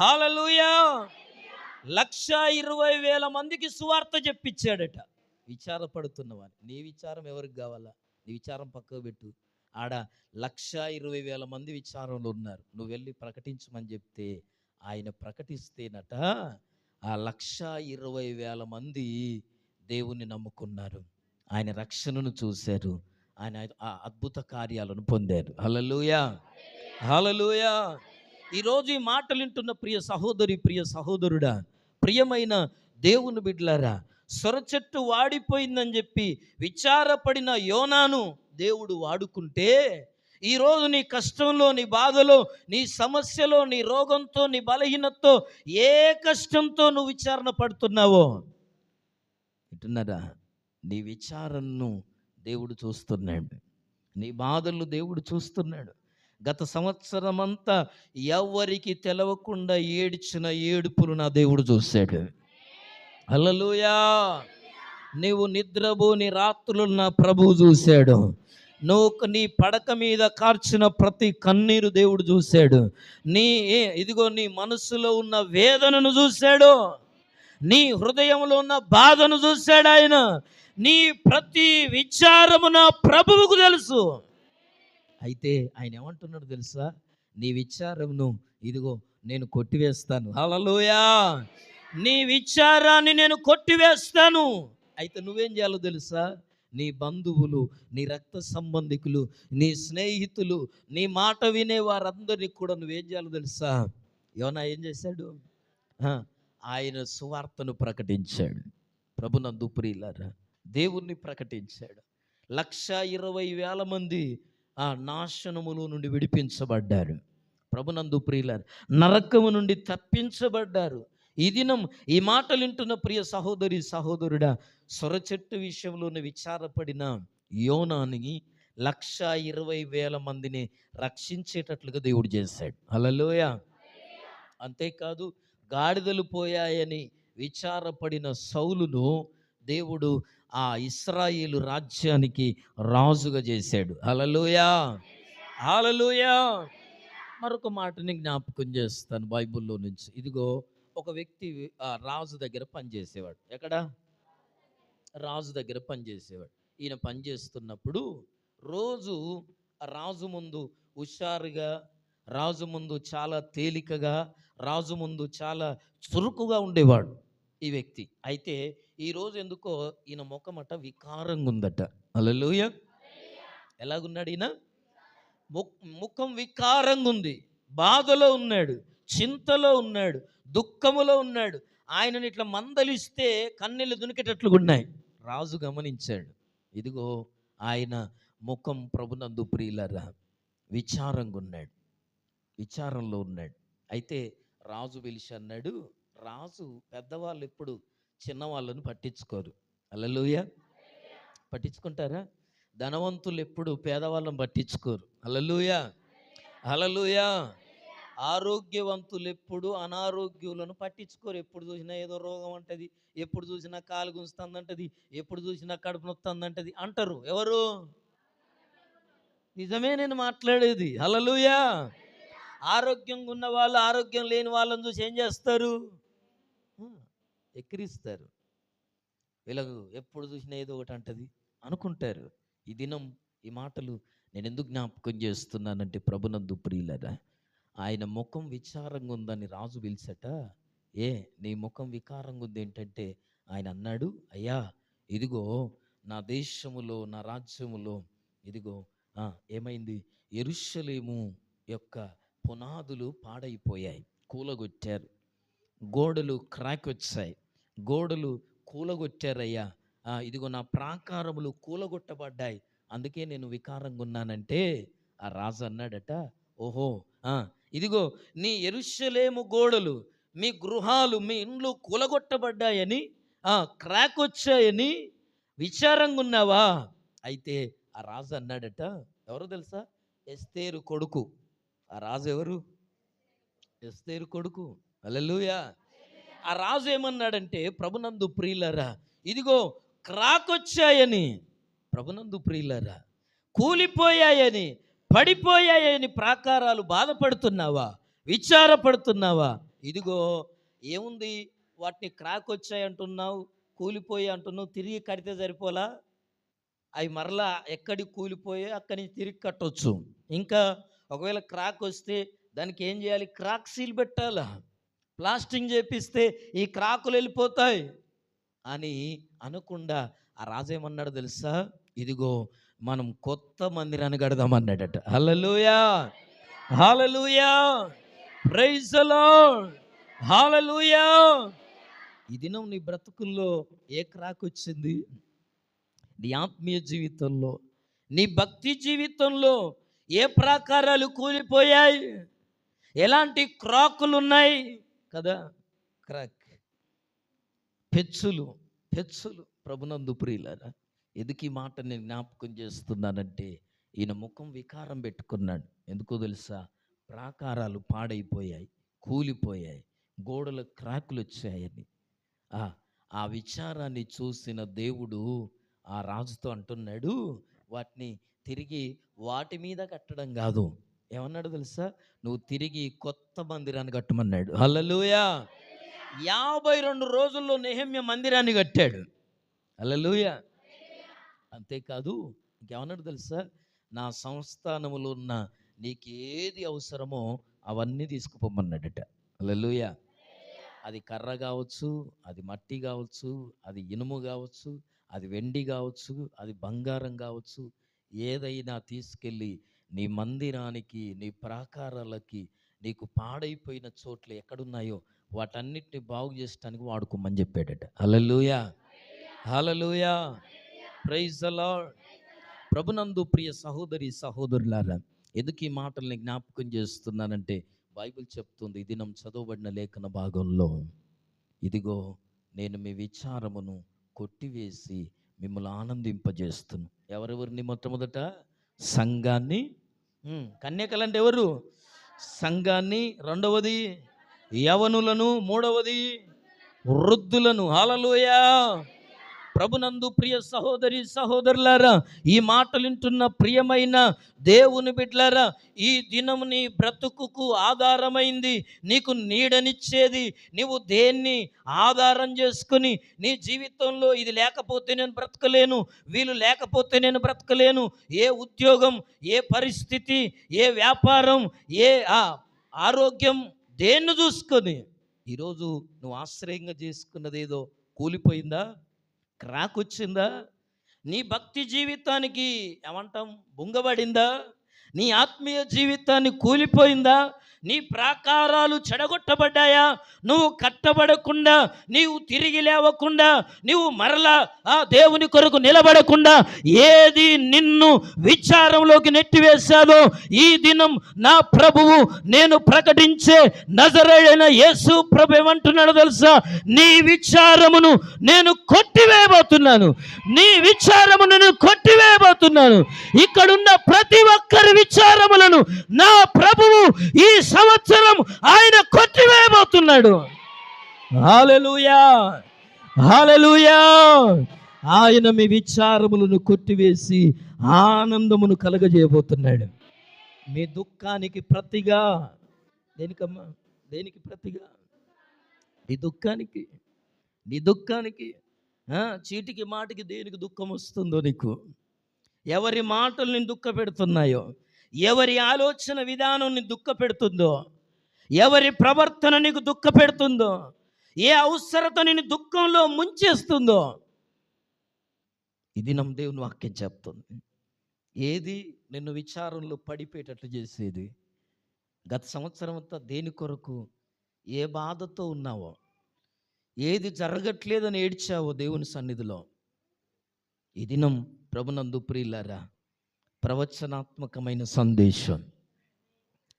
హల్లెలూయా. 120,000 మందికి సువార్త చెప్పించాడట. విచారపడుతున్నవాని నీ విచారం ఎవరికి కావాలా? నీ విచారం పక్కకు పెట్టు. ఆడ 120,000 మంది విచారంలో ఉన్నారు. నువ్వు వెళ్ళి ప్రకటించమని చెప్తే ఆయన ప్రకటిస్తేనట ఆ 120,000 మంది దేవుణ్ణి నమ్ముకున్నారు, ఆయన రక్షణను చూశారు, ఆయన ఆ అద్భుత కార్యాలను పొందారు. హల్లెలూయా, హల్లెలూయా. ఈరోజు ఈ మాటలు వింటున్న ప్రియ సహోదరి, ప్రియ సహోదరుడా, ప్రియమైన దేవుని బిడ్డలారా, సొర చెట్టు వాడిపోయిందని చెప్పి విచారపడిన యోనాను దేవుడు వాడుకుంటే, ఈరోజు నీ కష్టంలో, నీ బాధలో, నీ సమస్యలో, నీ రోగంతో, నీ బలహీనతతో, ఏ కష్టంతో నువ్వు విచారణ పడుతున్నావో వింటున్నారా, నీ విచారణను దేవుడు చూస్తున్నాడు, నీ బాధలు దేవుడు చూస్తున్నాడు. గత సంవత్సరం అంతా ఎవరికి తెలవకుండా ఏడ్చిన ఏడుపులు నా దేవుడు చూశాడు. హల్లెలూయా. నీవు నిద్రపోని రాత్రులు నా ప్రభువు చూశాడు. నువ్వు నీ పడక మీద కార్చిన ప్రతి కన్నీరు దేవుడు చూశాడు. ఇదిగో నీ మనసులో ఉన్న వేదనను చూశాడు, నీ హృదయంలో ఉన్న బాధను చూశాడు ఆయన. నీ ప్రతి విచారము నా ప్రభువుకు తెలుసు. అయితే ఆయన ఏమంటున్నాడు తెలుసా? నీ విచారమును ఇదిగో నేను కొట్టివేస్తాను. హల్లెలూయా. నీ విచారాన్ని నేను కొట్టివేస్తాను. అయితే నువ్వేం చేయాలో తెలుసా? నీ బంధువులు, నీ రక్త సంబంధికులు, నీ స్నేహితులు, నీ మాట వినే వారందరినీ కూడా నువ్వేం చేయాలో తెలుసా? యోనా ఏం చేశాడు? ఆ, ఆయన సువార్తను ప్రకటించాడు. ప్రభునందు ప్రియులారా, దేవుణ్ణి ప్రకటించాడు. 1,20,000 మంది ఆ నాశనములో నుండి విడిపించబడ్డారు. ప్రభునందు ప్రియులారా, నరకము నుండి తప్పించబడ్డారు. ఈ దినం ఈ మాటలు వింటున్న ప్రియ సహోదరి సహోదరుడా, సొరచెట్టు విషయంలోనే విచారపడిన యోనాని 1,20,000 మందిని రక్షించేటట్లుగా దేవుడు చేశాడు. హల్లెలూయా. అంతేకాదు, గాడిదలు పోయాయని విచారపడిన సౌలును దేవుడు ఆ ఇశ్రాయేలు రాజ్యానికి రాజుగా చేశాడు. హల్లెలూయా. హల్లెలూయా. మరొక మాటని జ్ఞాపకం చేస్తాను బైబిల్లో నుంచి. ఇదిగో, ఒక వ్యక్తి ఆ రాజు దగ్గర పనిచేసేవాడు. ఎక్కడ? రాజు దగ్గర పనిచేసేవాడు. ఈయన పనిచేస్తున్నప్పుడు రోజు ఆ రాజు ముందు హుషారుగా, రాజు ముందు చాలా తేలికగా, రాజు ముందు చాలా చురుకుగా ఉండేవాడు ఈ వ్యక్తి. అయితే ఈరోజు ఎందుకో ఈయన ముఖమట వికారంగా ఉందట. హల్లెలూయా. ఎలాగున్నాడు ఈయన? ముఖం వికారంగా ఉంది, బాధలో ఉన్నాడు, చింతలో ఉన్నాడు, దుఃఖములో ఉన్నాడు. ఆయనని ఇట్లా మందలిస్తే కన్నీళ్ళు దునికేటట్లుగా ఉన్నాయి. రాజు గమనించాడు. ఇదిగో, ఆయన ముఖం ప్రభునందు ప్రియులరా విచారంగా ఉన్నాడు, విచారంలో ఉన్నాడు. అయితే రాజు పిలిచి అన్నాడు, రాజు పెద్దవాళ్ళు ఎప్పుడు చిన్నవాళ్ళను పట్టించుకోరు. హల్లెలూయా. పట్టించుకుంటారా? ధనవంతులు ఎప్పుడు పేదవాళ్ళని పట్టించుకోరు. హల్లెలూయా. హల్లెలూయా. ఆరోగ్యవంతులు ఎప్పుడు అనారోగ్యులను పట్టించుకోరు. ఎప్పుడు చూసినా ఏదో రోగం అంటది, ఎప్పుడు చూసినా కాలు గుంజుతుందంటది, ఎప్పుడు చూసినా కడుపు నొత్తందంటది అంటారు. ఎవరు? నిజమే నేను మాట్లాడేది. హల్లెలూయా. ఆరోగ్యంగా ఉన్న వాళ్ళు ఆరోగ్యం లేని వాళ్ళని చూసి ఏం చేస్తారు? ఎక్కిరిస్తారు. వీళ్ళకు ఎప్పుడు చూసినా ఏదో ఒకటి అంటది అనుకుంటారు. ఈ దినం ఈ మాటలు నేను ఎందుకు జ్ఞాపకం చేస్తున్నానంటే, ప్రభునందు ప్రియులరా, ఆయన ముఖం విచారంగా ఉందని రాజు పిలిచట. నీ ముఖం వికారంగా ఉంది ఏంటంటే, ఆయన అన్నాడు, అయ్యా ఇదిగో నా దేశములో, నా రాజ్యములో ఇదిగో ఏమైంది? యెరూషలేము యొక్క పునాదులు పాడైపోయాయి, కూలగొట్టారు. గోడలు క్రాక్ వచ్చాయి, గోడలు కూలగొట్టారయ్యా. ఇదిగో నా ప్రాకారములు కూలగొట్టబడ్డాయి, అందుకే నేను వికారంగా ఉన్నానంటే, ఆ రాజు అన్నాడట, ఓహో, ఇదిగో నీ యెరూషలేము గోడలు, మీ గృహాలు, మీ ఇండ్లు కూలగొట్టబడ్డాయని, క్రాక్ వచ్చాయని విచారంగా ఉన్నావా? అయితే ఆ రాజు అన్నాడట, ఎవరు తెలుసా? ఎస్తేరు కొడుకు. ఆ రాజు ఎవరు? ఎస్తేరు కొడుకు. హల్లెలూయా. ఆ రాజు ఏమన్నాడంటే, ప్రభునందు ప్రియులరా, ఇదిగో క్రాక్ వచ్చాయని, ప్రభునందు ప్రియులరా, కూలిపోయాయని, పడిపోయాయని ప్రాకారాలు బాధపడుతున్నావా? విచారపడుతున్నావా? ఇదిగో ఏముంది, వాటిని క్రాక్ వచ్చాయంటున్నావు, కూలిపోయి అంటున్నావు, తిరిగి కడితే సరిపోలా? అవి మరలా ఎక్కడికి కూలిపోయే అక్కడి నుంచి తిరిగి కట్టొచ్చు. ఇంకా ఒకవేళ క్రాక్ వస్తే దానికి ఏం చేయాలి? క్రాక్ సీల్ పెట్టాలా, ప్లాస్టింగ్ చేపిస్తే ఈ క్రాకులు వెళ్ళిపోతాయి అని అనకుండా ఆ రాజు ఏమన్నాడు తెలుసా? ఇదిగో మనం కొత్త మందిరాన్ని కడదామన్నాడట. Hallelujah. Hallelujah. Praise the Lord. Hallelujah. ఈ దినం నీ బ్రతుకుల్లో ఏ క్రాక్ వచ్చింది? నీ ఆత్మీయ జీవితంలో, నీ భక్తి జీవితంలో ఏ ప్రాకారాలు కూలిపోయాయి? ఎలాంటి క్రాకులు ఉన్నాయి కదా? క్రాక్, పెచ్చులు, పెచ్చులు. ప్రభునందు ప్రియులారా, ఎందుకు ఈ మాట నేను జ్ఞాపకం చేస్తున్నానంటే, ఈయన ముఖం వికారం పెట్టుకున్నాడు. ఎందుకో తెలుసా? ప్రాకారాలు పాడైపోయాయి, కూలిపోయాయి, గోడల క్రాకులు వచ్చాయని. ఆ విచారాన్ని చూసిన దేవుడు ఆ రాజుతో అంటున్నాడు, వాటిని తిరిగి వాటి మీద కట్టడం కాదు. ఏమన్నాడు తెలుసా? నువ్వు తిరిగి కొత్త మందిరాన్ని కట్టమన్నాడు. హల్లెలూయా. 52 రోజుల్లో నెహెమ్యా మందిరాన్ని కట్టాడు. హల్లెలూయా. అంతేకాదు, ఇంకేమన్నాడు తెలుసా? నా సంస్థానములో ఉన్న నీకు ఏది అవసరమో అవన్నీ తీసుకుపోమన్నాడట. హల్లెలూయా. అది కర్ర కావచ్చు, అది మట్టి కావచ్చు, అది ఇనుము కావచ్చు, అది వెండి కావచ్చు, అది బంగారం కావచ్చు, ఏదైనా తీసుకెళ్ళి నీ మందిరానికి, నీ ప్రాకారాలకి, నీకు పాడైపోయిన చోట్ల ఎక్కడున్నాయో వాటన్నిటిని బాగు చేయడానికి వాడుకోమని చెప్పాడట. హల్లెలూయా, హల్లెలూయా, ప్రైజ్ ద లార్డ్. ప్రభునందు ప్రియ సహోదరి సహోదరులారా, ఎందుకు ఈ మాటల్ని జ్ఞాపకం చేస్తున్నానంటే బైబిల్ చెప్తుంది, ఈ దినం చదవబడిన లేఖన భాగంలో, ఇదిగో నేను మీ విచారమును కొట్టివేసి మిమ్మల్ని ఆనందింపజేస్తున్నాను. ఎవరెవరిని? మొట్టమొదట సంఘాన్ని, కన్యకలంటే ఎవరు? సంఘాన్ని. రెండవది యవనులను. మూడవది వృద్ధులను. హల్లెలూయా. ప్రభునందు ప్రియ సహోదరి సహోదరులారా, ఈ మాటలు వింటున్న ప్రియమైన దేవుని బిడ్డలారా, ఈ దినము నీ బ్రతుకుకు ఆధారమైంది, నీకు నీడనిచ్చేది. నీవు దేన్ని ఆధారం చేసుకుని నీ జీవితంలో ఇది లేకపోతే నేను బ్రతకలేను, వీళ్ళు లేకపోతే నేను బ్రతకలేను, ఏ ఉద్యోగం, ఏ పరిస్థితి, ఏ వ్యాపారం, ఏ ఆరోగ్యం, దేన్ని చూసుకొని ఈరోజు నువ్వు ఆశ్రయంగా చేసుకున్నది ఏదో కూలిపోయిందా, క్రాక్ వచ్చిందా? నీ భక్తి జీవితానికి ఏమంటాం, బొంగబడిందా? నీ ఆత్మీయ జీవితాన్ని కూలిపోయిందా? నీ ప్రాకారాలు చెడగొట్టబడ్డాయా? నువ్వు కట్టబడకుండా, నీవు తిరిగి లేవకుండా, నీవు మరలా దేవుని కొరకు నిలబడకుండా ఏది నిన్ను విచారంలోకి నెట్టివేశాదో ఈ దినం నా ప్రభువు, నేను ప్రకటించే నజరేయుడైన యేసు ప్రభు ఏమంటున్నాడో తెలుసా? నీ విచారమును నేను కొట్టివేయబోతున్నాను. నీ విచారమును నేను కొట్టివేయబోతున్నాను. ఇక్కడున్న ప్రతి ఒక్కరి విచారములను నా ప్రభువు ఈ సంవత్సరం ఆయన కొట్టివేయబోతున్నాడు. హల్లెలూయా, హల్లెలూయా. ఆయన మీ విచారములను కొట్టివేసి ఆనందమును కలగజేయబోతున్నాడు. మీ దుఃఖానికి ప్రతిగా, దేనికమ్మా? దేనికి ప్రతిగా? నీ దుఃఖానికి చీటికి మాటికి దేనికి దుఃఖం వస్తుందో నీకు, ఎవరి మాటలు నేను దుఃఖ పెడుతున్నాయో, ఎవరి ఆలోచన విధానం నీ దుఃఖ పెడుతుందో, ఎవరి ప్రవర్తన నీకు దుఃఖ పెడుతుందో, ఏ అవసరత నేను దుఃఖంలో ముంచేస్తుందో, ఇది నమ్మ దేవుని వాక్యం చెప్తుంది. ఏది నిన్ను విచారంలో పడిపోయేటట్లు చేసేది? గత సంవత్సరం అంతా దేని కొరకు, ఏ బాధతో ఉన్నావో, ఏది జరగట్లేదని ఏడ్చావో దేవుని సన్నిధిలో, ఈ దినం ప్రభునందు ప్రియులారా ప్రవచనాత్మకమైన సందేశం.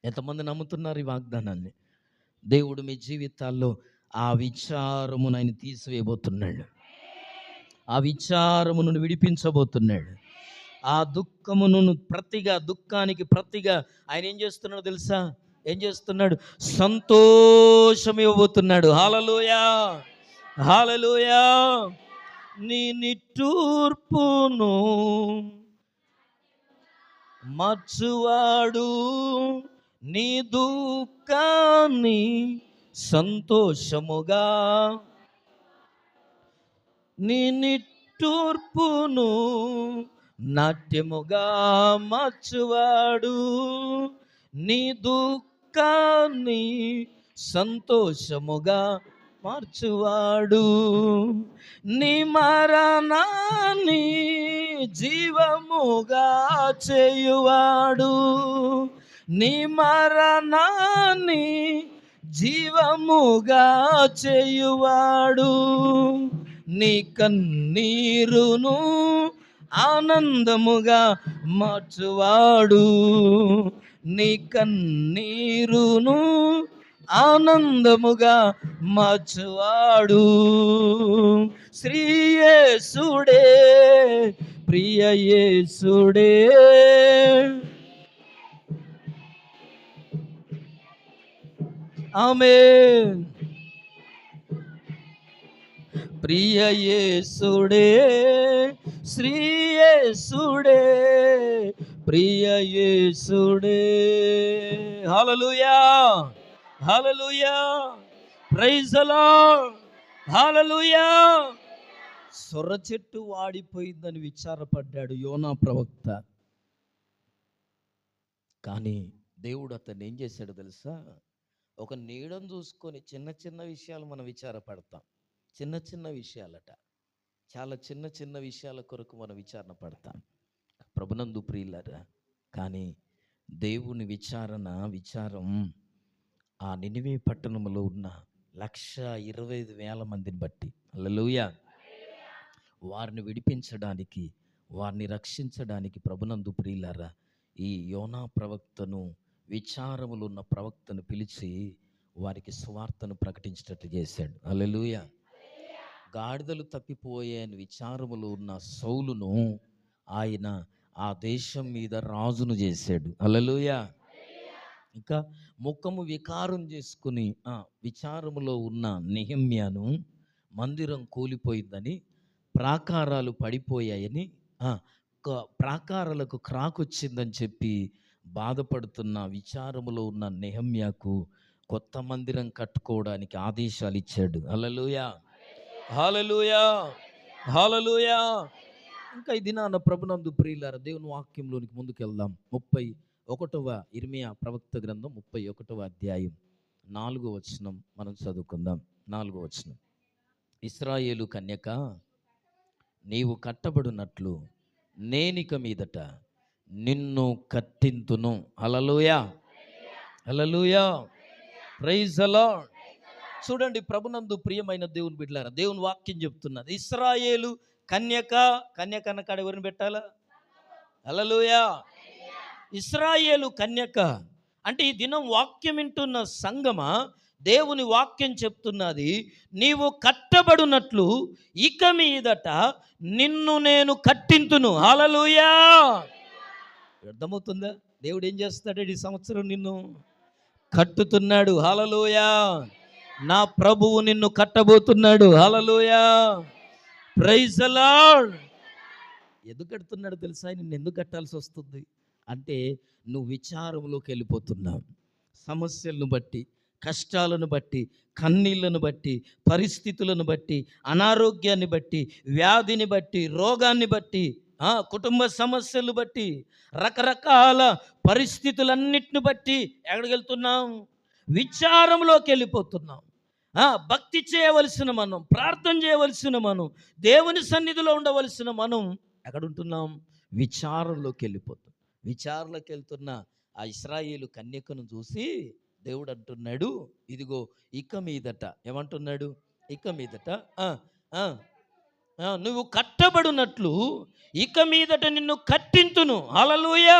ఎంతమంది నమ్ముతున్నారు ఈ వాగ్దానాన్ని? దేవుడు మీ జీవితాల్లో ఆ విచారమును ఆయన తీసివేయబోతున్నాడు. ఆ విచారమును విడిపించబోతున్నాడు. ఆ దుఃఖమును ప్రతిగా, దుఃఖానికి ప్రతిగా ఆయన ఏం చేస్తున్నాడో తెలుసా? ఏం చేస్తున్నాడు? సంతోషం ఇవ్వబోతున్నాడు. హల్లెలూయా, హల్లెలూయా. నీ నిట్టూర్పును మార్చువాడు, నీ దుఃఖాన్ని సంతోషముగా, నీ నిట్టూర్పును నాట్యముగా మార్చువాడు, నీ దుఃఖాన్ని సంతోషముగా మార్చువాడు, నీ మరణాన్ని జీవముగా చేయువాడు, నీ మరణాన్ని జీవముగా చేయువాడు, నీ కన్నీరును ఆనందముగా మార్చువాడు, నీ కన్నీరును ఆనందముగా మార్చువాడు. శ్రీ యేసుడే, ప్రియ యేసుడే, ఆమేన్. ప్రియ యేసుడే, శ్రీ యేసుడే, ప్రియ యేసుడే. హల్లెలూయా, హల్లెలూయా, ప్రైజ్ ది లార్డ్, హల్లెలూయా. సొర చెట్టు వాడిపోయిందని విచారపడ్డాడు యోనా ప్రవక్త. కానీ దేవుడు అతన్ని ఏం చేశాడు తెలుసా? ఒక నీడను చూసుకొని చిన్న చిన్న విషయాలు మనం విచారపడతాం. చిన్న చిన్న విషయాలట, చాలా చిన్న చిన్న విషయాల కొరకు మనం విచారణ పడతాం ప్రభునందు ప్రియులారా. కానీ దేవుని విచారం ఆ నినివే పట్టణంలో ఉన్న 1,25,000 మందిని బట్టి, హల్లెలూయా, వారిని విడిపించడానికి, వారిని రక్షించడానికి ప్రభునందు ప్రియులారా ఈ యోనా ప్రవక్తను, విచారములు ఉన్న ప్రవక్తను పిలిచి వారికి సువార్తను ప్రకటించేటట్లు చేశాడు. హల్లెలూయా. గాడిదలు తప్పిపోయాయని విచారములో ఉన్న సౌలును ఆయన ఆ దేశం మీద రాజును చేశాడు. హల్లెలూయా. ఇంకా ముఖము వికారం చేసుకుని విచారములో ఉన్న నెహెమ్యాను మందిరం కూలిపోయిందని, ప్రాకారాలు పడిపోయాయని, ప్రాకారాలకు క్రాకొచ్చిందని చెప్పి బాధపడుతున్న విచారములో ఉన్న నెహెమ్యాకు కొత్త మందిరం కట్టుకోవడానికి ఆదేశాలు ఇచ్చాడు. హల్లెలూయా, హల్లెలూయా, హల్లెలూయా. ఇంకా ఈ దినాన ప్రభునందు ప్రియులారా దేవుని వాక్యంలోనికి ముందుకు వెళ్దాం. 31వ ఇర్మియా ప్రవక్త గ్రంథం 31వ అధ్యాయం 4వ వచనం మనం చదువుకుందాం. 4వ వచనం. ఇశ్రాయేలు కన్యక, నీవు కట్టబడినట్లు నేనిక మీదట నిన్ను కట్టింతును. హల్లెలూయా, హల్లెలూయా, ప్రైజ్ ది లార్డ్. చూడండి ప్రభునందు ప్రియమైన దేవుని బిడ్డలారా, దేవుని వాక్యం చెప్తున్నది, ఇశ్రాయేలు కన్యక, కన్యక అన్న కాడ ఎవరిని పెట్టాలా? హల్లెలూయా. ఇశ్రాయేలు కన్యక అంటే ఈ దినం వాక్యం వింటున్న సంగమా, దేవుని వాక్యం చెప్తున్నది, నీవు కట్టబడినట్లు ఇక మీదట నిన్ను నేను కట్టింతును. హల్లెలూయా. అర్థమవుతుందా? దేవుడు ఏం చేస్తాడు? ఈ సంవత్సరం నిన్ను కట్టుతున్నాడు. హల్లెలూయా. నా ప్రభువు నిన్ను కట్టబోతున్నాడు. హల్లెలూయా, ప్రైజ్ ది లార్డ్. ఎందుకు కడుతున్నాడు తెలుసా? నిన్ను ఎందుకు కట్టాల్సి వస్తుంది అంటే, నువ్వు విచారంలోకి వెళ్ళిపోతున్నావు. సమస్యలను బట్టి, కష్టాలను బట్టి, కన్నీళ్లను బట్టి, పరిస్థితులను బట్టి, అనారోగ్యాన్ని బట్టి, వ్యాధిని బట్టి, రోగాన్ని బట్టి, కుటుంబ సమస్యలు బట్టి, రకరకాల పరిస్థితులన్నిటిని బట్టి ఎక్కడికి వెళ్తున్నాం? విచారంలోకి వెళ్ళిపోతున్నాం. భక్తి చేయవలసిన మనం, ప్రార్థన చేయవలసిన మనం, దేవుని సన్నిధిలో ఉండవలసిన మనం ఎక్కడుంటున్నాం? విచారంలోకి వెళ్ళిపోతాం. విచారంలోకి వెళ్తున్న ఆ ఇశ్రాయేలు కన్యకను చూసి దేవుడు అంటున్నాడు, ఇదిగో ఇక మీదట, ఏమంటున్నాడు? ఇక మీదట నువ్వు కట్టబడినట్లు ఇక మీదట నిన్ను కట్టింతును. హల్లెలూయా.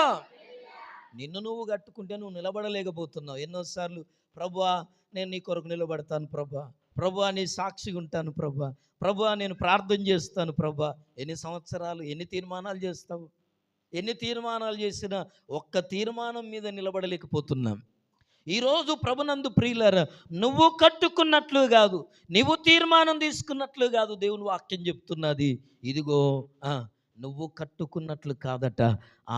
నిన్ను నువ్వు కట్టుకుంటే నువ్వు నిలబడలేకపోతున్నావు. ఎన్నోసార్లు ప్రభువా నేను నీ కొరకు నిలబడతాను ప్రభువా, ప్రభువా నీ సాక్షిగా ఉంటాను ప్రభువా, ప్రభువా నేను ప్రార్థన చేస్తాను ప్రభువా. ఎన్ని సంవత్సరాలు, ఎన్ని తీర్మానాలు చేస్తావు? ఎన్ని తీర్మానాలు చేసినా ఒక్క తీర్మానం మీద నిలబడలేకపోతున్నాం. ఈరోజు ప్రభునందు ప్రియులారా, నువ్వు కట్టుకున్నట్లు కాదు, నువ్వు తీర్మానం తీసుకున్నట్లు కాదు, దేవుని వాక్యం చెప్తున్నది, ఇదిగో నువ్వు కట్టుకున్నట్లు కాదట,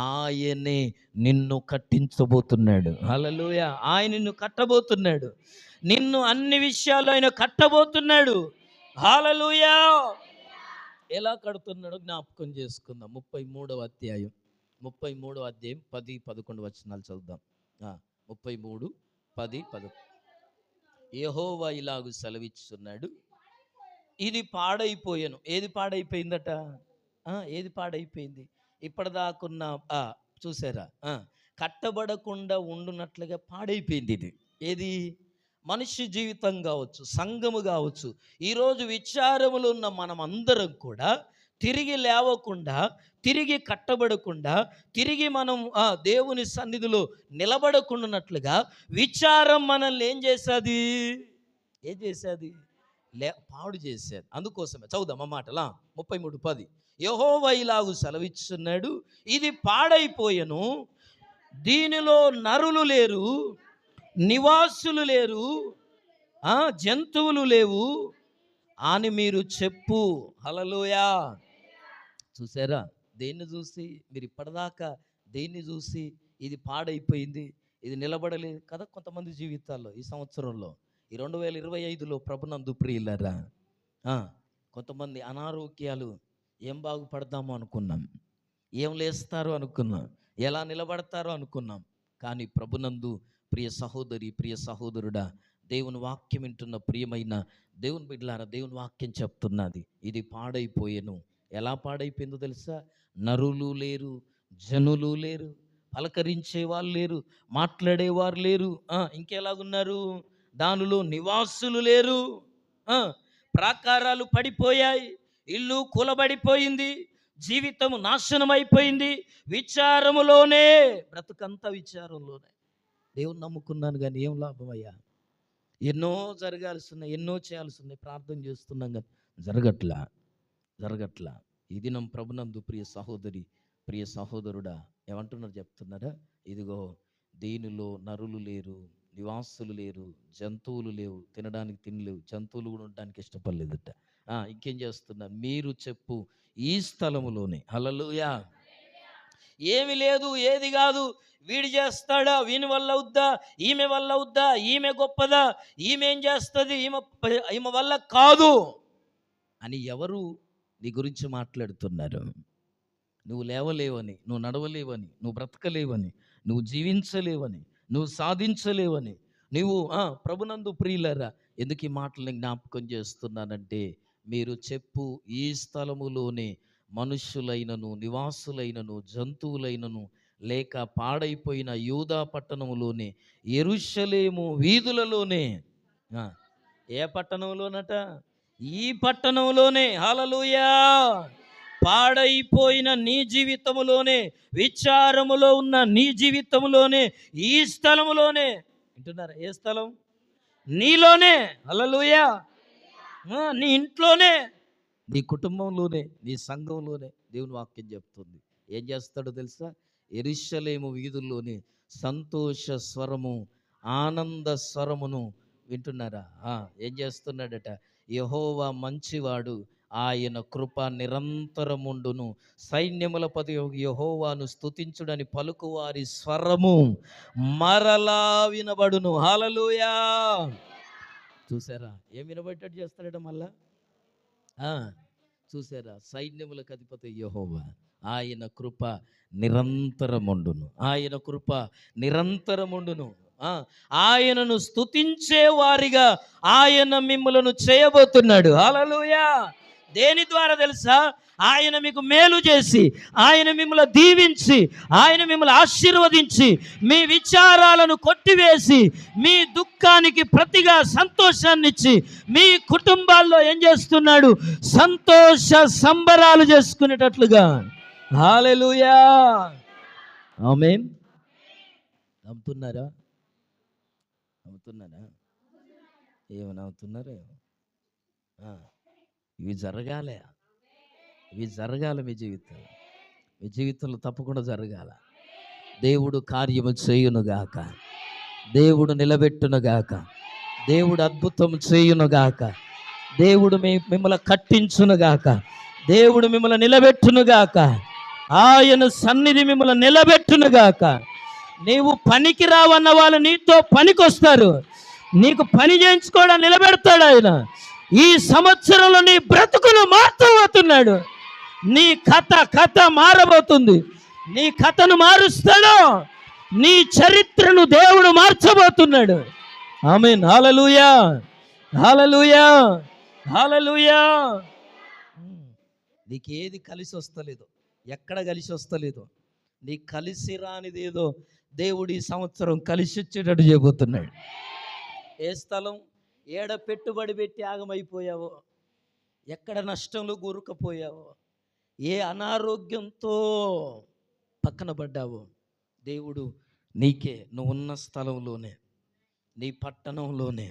ఆయనే నిన్ను కట్టించబోతున్నాడు. హల్లెలూయా. ఆయన నిన్ను కట్టబోతున్నాడు. నిన్ను అన్ని విషయాలు ఆయన కట్టబోతున్నాడు. హల్లెలూయా. ఎలా కడుతున్నాడో జ్ఞాపకం చేసుకుందాం. 33వ అధ్యాయం 10-11 వచనాలు చదువుదాం. 33:10-11. యెహోవా ఇలాగు సెలవిస్తున్నాడు, ఇది పాడైపోయాను. ఏది పాడైపోయిందట? ఏది పాడైపోయింది? ఇప్పటిదాకున్న చూసారా, కట్టబడకుండా ఉండునట్లుగా పాడైపోయింది ఇది. ఏది? మనిషి జీవితం కావచ్చు, సంఘము కావచ్చు. ఈరోజు విచారములు ఉన్న మనం అందరం కూడా తిరిగి లేవకుండా, తిరిగి కట్టబడకుండా, తిరిగి మనం దేవుని సన్నిధిలో నిలబడకుండానట్లుగా విచారం మనల్ని ఏం చేసేది? ఏం చేసేది? పాడు చేసేది. అందుకోసమే చదువుదాం ఆ మాటలా. 33:10. యెహోవా ఇలాగు సెలవిస్తున్నాడు, ఇది పాడైపోయెను, దీనిలో నరులు లేరు, నివాసులు లేరు, జంతువులు లేవు అని మీరు చెప్పు. హల్లెలూయా. చూసారా? దేన్ని చూసి మీరు ఇప్పటిదాకా దేన్ని చూసి ఇది పాడైపోయింది, ఇది నిలబడలేదు కదా కొంతమంది జీవితాల్లో ఈ సంవత్సరంలో, ఈ 2025లో ప్రభునందు ప్రియులారా, కొంతమంది అనారోగ్యాలు, ఏం బాగుపడదామో అనుకున్నాం, ఏం లేస్తారో అనుకున్నాం, ఎలా నిలబడతారో అనుకున్నాం. కానీ ప్రభునందు ప్రియ సహోదరి, ప్రియ సహోదరుడా, దేవుని వాక్యం వింటున్న ప్రియమైన దేవుని బిడ్డలారా, దేవుని వాక్యం చెప్తున్నది, ఇది పాడైపోయేను. ఎలా పాడైపోయిందో తెలుసా? నరులు లేరు, జనులు లేరు, పలకరించే వాళ్ళు లేరు, మాట్లాడేవారు లేరు. ఇంకెలాగున్నారు? దానిలో నివాసులు లేరు. ప్రాకారాలు పడిపోయాయి, ఇల్లు కూలబడిపోయింది, జీవితం నాశనం అయిపోయింది. విచారములోనే, బ్రతుకంతా విచారంలోనే. దేవుని నమ్ముకున్నాను కానీ ఏం లాభమయ్యా? ఎన్నో జరగాల్సి ఉన్నాయి, ఎన్నో చేయాల్సి ఉన్నాయి, ప్రార్థన చేస్తున్నాం కానీ జరగట్లా. ఈ దినం ప్రభునందు ప్రియ సహోదరి, ప్రియ సహోదరుడా, ఏమంటున్నారు చెప్తున్నారా? ఇదిగో దీనిలో నరులు లేరు, నివాసులు లేరు, జంతువులు లేవు, తినడానికి తినలేవు, జంతువులు కూడా ఉండడానికి ఇష్టపడలేదట. ఇంకేం చేస్తున్నారు? మీరు చెప్పు ఈ స్థలములోనే. హల్లెలూయా. ఏమి లేదు, ఏది కాదు, వీడు చేస్తాడా, వీని వల్ల అవుద్దా, ఈమె వల్ల అవుద్దా, ఈమె గొప్పదా, ఈమె ఏం చేస్తుంది, ఈమె వల్ల కాదు అని ఎవరు నీ గురించి మాట్లాడుతున్నారు? నువ్వు లేవలేవని, నువ్వు నడవలేవని, నువ్వు బ్రతకలేవని, నువ్వు జీవించలేవని, నువ్వు సాధించలేవని. నువ్వు ప్రభునందు ప్రియులరా, ఎందుకు ఈ మాటలు జ్ఞాపకం చేస్తున్నానంటే, మీరు చెప్పు ఈ స్థలములోనే మనుష్యులైనను, నివాసులైనను, జంతువులైనను, లేక పాడైపోయిన యూదా పట్టణములోనే, యెరూషలేము వీధులలోనే. ఏ పట్టణంలోనట? ఈ పట్టణంలోనే. హల్లెలూయా. పాడైపోయిన నీ జీవితములోనే, విచారములో ఉన్న నీ జీవితములోనే, ఈ స్థలములోనే. వింటున్నారా? ఏ స్థలం? నీలోనే. హల్లెలూయా. నీ ఇంట్లోనే, నీ కుటుంబంలోనే, నీ సంఘంలోనే. దేవుని వాక్యం చెప్తుంది. ఏం చేస్తాడో తెలుసా? యెరూషలేము వీధుల్లోనే సంతోష స్వరము, ఆనంద స్వరమును. వింటున్నారా? ఏం చేస్తున్నాడట? యెహోవా మంచివాడు, ఆయన కృప నిరంతరముండును, సైన్యములపతి యెహోవాను స్తుతించుడని పలుకువారి స్వరము మరలా వినబడును. హల్లెలూయా. చూసారా? ఏం వినబడ్డట్టు చేస్తాడట మళ్ళా? చూసారా? సైన్యములకు అధిపతి యెహోవా, ఆయన కృప నిరంతరముండును, ఆయన కృప నిరంతరముండును. ఆయనను స్తుతించే వారిగా ఆయన మిమ్మలను చేయబోతున్నాడు. హల్లెలూయా. దేని ద్వారా తెలుసా? ఆయన మీకు మేలు చేసి, ఆయన మిమ్మల్ని దీవించి, ఆయన మిమ్మల్ని ఆశీర్వదించి, మీ విచారాలను కొట్టివేసి, మీ దుఃఖానికి ప్రతిగా సంతోషాన్ని ఇచ్చి, మీ కుటుంబాల్లో ఏం చేస్తున్నాడు? సంతోష సంబరాలు చేసుకునేటట్లుగా. హల్లెలూయా. ఆమేన్. నమ్ముతున్నారా? ఏమని నమ్ముతున్నారా? ఇవి జరగాల మీ జీవితంలో తప్పకుండా జరగాల. దేవుడు కార్యము చేయునుగాక, దేవుడు నిలబెట్టునుగాక, దేవుడు అద్భుతం చేయునుగాక, దేవుడు మిమ్మల్ని కట్టించునుగాక, దేవుడు మిమ్మల్ని నిలబెట్టునుగాక, ఆయన సన్నిధి మిమ్మల్ని నిలబెట్టునుగాక. నీవు పనికి రావన్న వాళ్ళు నీతో పనికొస్తారు, నీకు పని చేయించుకోవడం నిలబెడతాడు ఆయన. ఈ సంవత్సరంలో నీ బ్రతుకును మార్చబోతున్నాడు. నీ కథ మారబోతుంది. నీ కథను మారుస్తాడు. నీ చరిత్రను దేవుడు మార్చబోతున్నాడు. ఆమేన్. హల్లెలూయా. హల్లెలూయా. హల్లెలూయా. నీకేది కలిసి వస్తలేదో, ఎక్కడ కలిసి వస్తలేదో, నీ కలిసి రానిదేదో దేవుడు ఈ సంవత్సరం కలిసి వచ్చేటట్టు చేయబోతున్నాడు. ఏ స్థలం? ఏడ పెట్టుబడి పెట్టి ఆగమైపోయావో, ఎక్కడ నష్టంలో కూరుకుపోయావో, ఏ అనారోగ్యంతో పక్కన పడ్డావో, దేవుడు నీకే, నువ్వు ఉన్న స్థలంలోనే, నీ పట్టణంలోనే,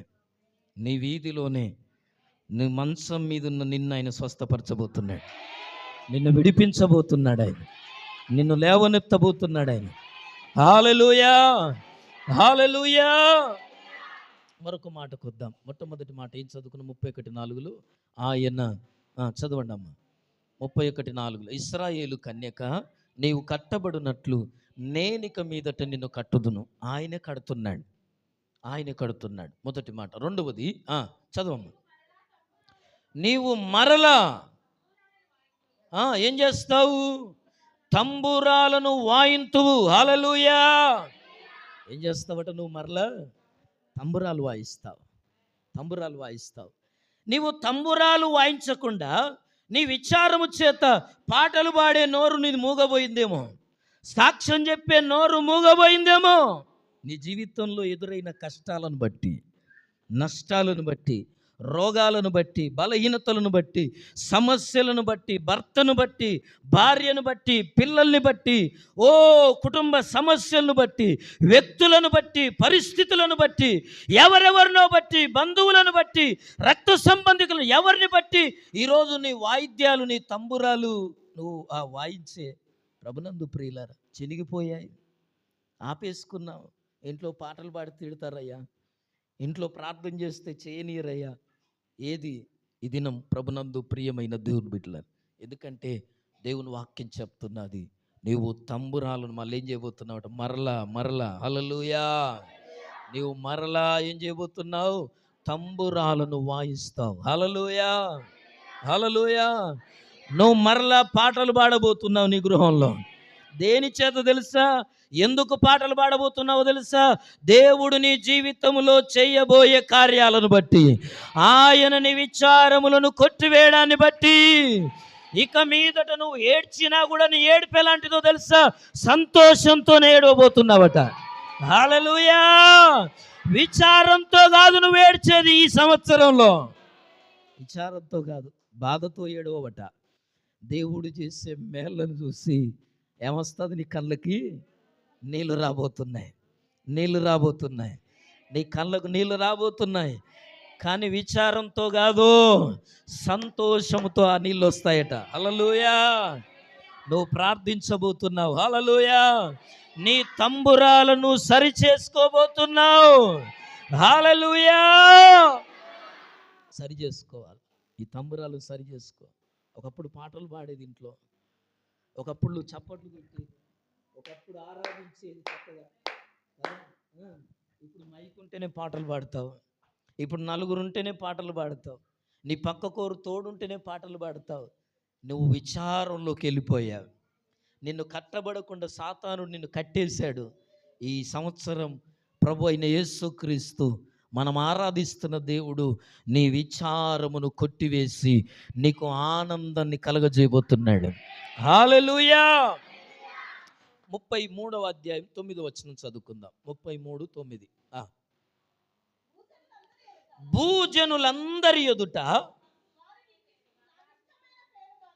నీ వీధిలోనే, నీ మంచం మీద ఉన్న నిన్ను ఆయన స్వస్థపరచబోతున్నాడు. నిన్ను విడిపించబోతున్నాడు ఆయన. నిన్ను లేవనెత్తబోతున్నాడు ఆయన. హల్లెలూయా. హల్లెలూయా. మరొక మాటకు వద్దాం. మొట్టమొదటి మాట ఏం చదువుకున్న? 31:4 ఆయన చదవండి అమ్మ. 31:4 ఇశ్రాయేలు కన్యక, నీవు కట్టబడినట్లు నేనిక మీదట నిన్ను కట్టుదును. ఆయనే కడుతున్నాడు. మొదటి మాట. రెండవది చదవమ్మ. నీవు మరలా ఏం చేస్తావు? తంబురాలను వాయింతువు. హల్లెలూయా. ఏం చేస్తావట నువ్వు? మరలా తంబురాలు వాయిస్తావు. తంబురాలు వాయిస్తావు. నీవు తంబురాలు వాయించకుండా నీ విచారము చేత పాటలు పాడే నోరు నీది మూగబోయిందేమో, సాక్ష్యం చెప్పే నోరు మూగబోయిందేమో. నీ జీవితంలో ఎదురైన కష్టాలను బట్టి, నష్టాలను బట్టి, రోగాలను బట్టి, బలహీనతలను బట్టి, సమస్యలను బట్టి, భర్తను బట్టి, భార్యను బట్టి, పిల్లల్ని బట్టి, కుటుంబ సమస్యలను బట్టి, వ్యక్తులను బట్టి, పరిస్థితులను బట్టి, ఎవరెవరినో బట్టి, బంధువులను బట్టి, రక్త సంబంధికులను ఎవరిని బట్టి ఈరోజు నీ వాయిద్యాలు, నీ తంబురాలు నువ్వు వాయించే ప్రభునందు ప్రియులారా చినిగిపోయాయి. ఆపేసుకున్నావు. ఇంట్లో పాటలు పాడి తిడతారయ్యా, ఇంట్లో ప్రార్థన చేస్తే చేయనీయరయ్యా. ఏది ఈ దినం ప్రభునందు ప్రియమైన దేవుని బిడ్డలారా, ఎందుకంటే దేవుని వాక్యం చెప్తున్నది, నీవు తంబురాలను మళ్ళీ ఏం చేయబోతున్నావు? మరలా హల్లెలూయా. నీవు మరలా ఏం చేయబోతున్నావు? తంబురాలను వాయిస్తావు. హల్లెలూయా, హల్లెలూయా. నువ్వు మరలా పాటలు పాడబోతున్నావు నీ గృహంలో. దేని చేత తెలుసా? ఎందుకు పాటలు పాడబోతున్నావో తెలుసా? దేవుడు నీ జీవితంలో చేయబోయే కార్యాలను బట్టి, ఆయన నీ విచారములను కొట్టివేయడాన్ని బట్టి. ఇక మీదట నువ్వు ఏడ్చినా కూడా నీ ఏడుపు ఎలాంటిదో తెలుసా? సంతోషంతో ఏడవబోతున్నావట. హల్లెలూయా. విచారంతో కాదు నువ్వు ఏడ్చేది ఈ సంవత్సరంలో. విచారంతో కాదు, బాధతో ఏడవబట. దేవుడు చేసే మేళ్ళను చూసి ఏమొస్తుంది? నీ కళ్ళకి నీళ్ళు రాబోతున్నాయి, నీళ్ళు రాబోతున్నాయి, నీ కళ్ళకు నీళ్ళు రాబోతున్నాయి. కానీ విచారంతో కాదు, సంతోషంతో ఆ నీళ్ళు వస్తాయట. హల్లెలూయా. నువ్వు ప్రార్థించబోతున్నావు. హల్లెలూయా. నీ తంబురాలను సరి చేసుకోబోతున్నావు. హల్లెలూయా. సరి చేసుకోవాలి. ఈ తంబురాలు సరి చేసుకో. ఒకప్పుడు పాటలు పాడేది ఇంట్లో, ఒకప్పుడు చప్పట్లు పెట్టి, ఒకప్పుడు ఆరాధించేది చక్కగా. ఇప్పుడు మైక్ ఉంటేనే పాటలు పాడతావు, ఇప్పుడు నలుగురు ఉంటేనే పాటలు పాడతావు, నీ పక్క కోరు తోడుంటేనే పాటలు పాడతావు. నువ్వు విచారంలోకి వెళ్ళిపోయావు. నిన్ను కట్టబడకుండా సాతాను నిన్ను కట్టేశాడు. ఈ సంవత్సరం ప్రభు అయిన యేసుక్రీస్తు మనం ఆరాధిస్తున్న దేవుడు నీ విచారమును కొట్టివేసి నీకు ఆనందాన్ని కలగజేయబోతున్నాడు. హల్లెలూయా. 33వ అధ్యాయం 9వ వచనం చదువుకుందాం. 33:9. భూజనులందరి ఎదుట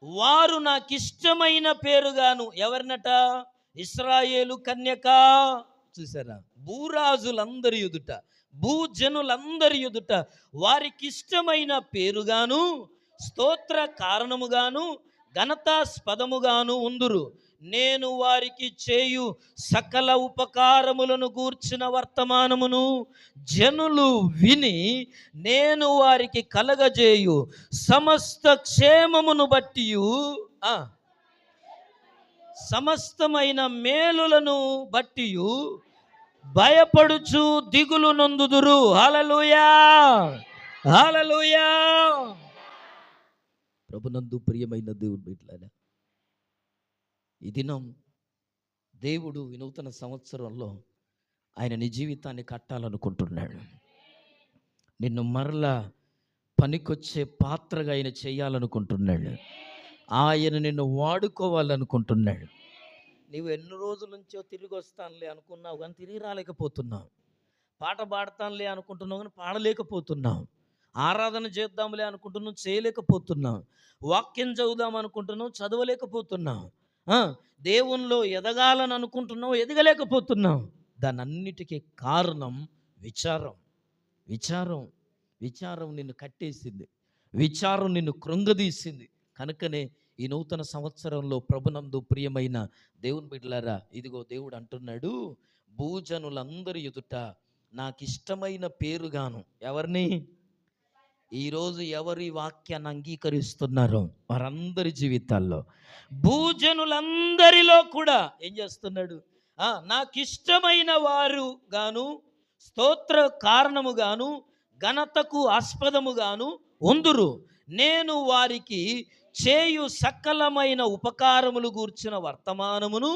వారు నాకిష్టమైన పేరుగాను. ఎవరినట? ఇశ్రాయేలు కన్యక. చూసారా? భూరాజులందరి ఎదుట, భూజనులందరి ఎదుట వారికి ఇష్టమైన పేరుగాను, స్తోత్ర కారణముగాను, ఘనతాస్పదముగాను ఉందురు. నేను వారికి చేయు సకల ఉపకారములను గూర్చిన వర్తమానమును జనులు విని, నేను వారికి కలగజేయు సమస్త క్షేమమును బట్టి, సమస్తమైన మేలులను బట్టి భయపడుచు దిగులు నొందుదురు. హల్లెలూయా, హల్లెలూయా. ప్రభునందు ప్రియమైన దేవుని బిడ్డలారా, ఈ దినం దేవుడు ఈ నూతన సంవత్సరంలో ఆయన నీ జీవితాన్ని కట్టాలనుకుంటున్నాడు. నిన్ను మరలా పనికొచ్చే పాత్రగా ఆయన చేయాలనుకుంటున్నాడు. ఆయన నిన్ను వాడుకోవాలనుకుంటున్నాడు. నీవు ఎన్ని రోజుల నుంచో తిరిగి వస్తానులే అనుకున్నావు కానీ తిరిగి రాలేకపోతున్నావు. పాట పాడతానులే అనుకుంటున్నావు కానీ పాడలేకపోతున్నావు. ఆరాధన చేద్దాంలే అనుకుంటున్నావు, చేయలేకపోతున్నావు. వాక్యం చదువుదాం అనుకుంటున్నావు, చదవలేకపోతున్నావు. దేవునిలో ఎదగాలని అనుకుంటున్నావు, ఎదగలేకపోతున్నావు. దాని అన్నిటికీ కారణం విచారం. విచారం విచారం నిన్ను కట్టేసింది, విచారం నిన్ను కృంగదీసింది. కనుకనే ఈ నూతన సంవత్సరంలో ప్రభునందు ప్రియమైన దేవుని బిడ్డలారా, ఇదిగో దేవుడు అంటున్నాడు, భూజనులందరి ఎదుట నాకు ఇష్టమైన పేరుగాను. ఎవరిని? ఈరోజు ఎవరి వాక్యాన్ని అంగీకరిస్తున్నారో వారందరి జీవితాల్లో, భూజనులందరిలో కూడా ఏం చేస్తున్నాడు? నాకు ఇష్టమైన వారు గాను, స్తోత్ర కారణము గాను, ఘనతకు ఆస్పదము గాను ఉందురు. నేను వారికి చేయు సకలమైన ఉపకారములు గూర్చిన వర్తమానమును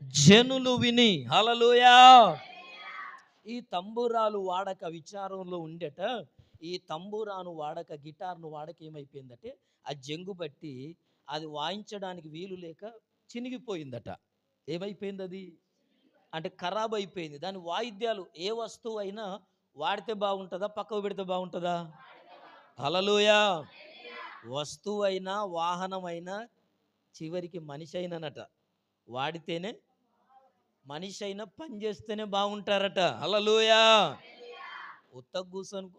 జనులు విని. హల్లెలూయా. ఈ తంబూరాలు వాడక విచారంలో ఉండేట ఈ తంబూరాను వాడక గిటార్ను వాడక ఏమైపోయిందంటే ఆ జంగు బట్టి అది వాయించడానికి వీలు లేక చినిగిపోయిందట. ఏమైపోయింది అది? అంటే ఖరాబ్ అయిపోయింది. దాని వాయిద్యాలు ఏ వస్తువు అయినా వాడితే బాగుంటుందా, పక్కకు పెడితే బాగుంటుందా? హల్లెలూయా. వస్తువు అయినా వాహనమైనా చివరికి మనిషి అయిననట వాడితేనే, మనిషి అయినా పని చేస్తేనే బాగుంటారట. హల్లెలూయా. ఉత్తగా కూర్చొని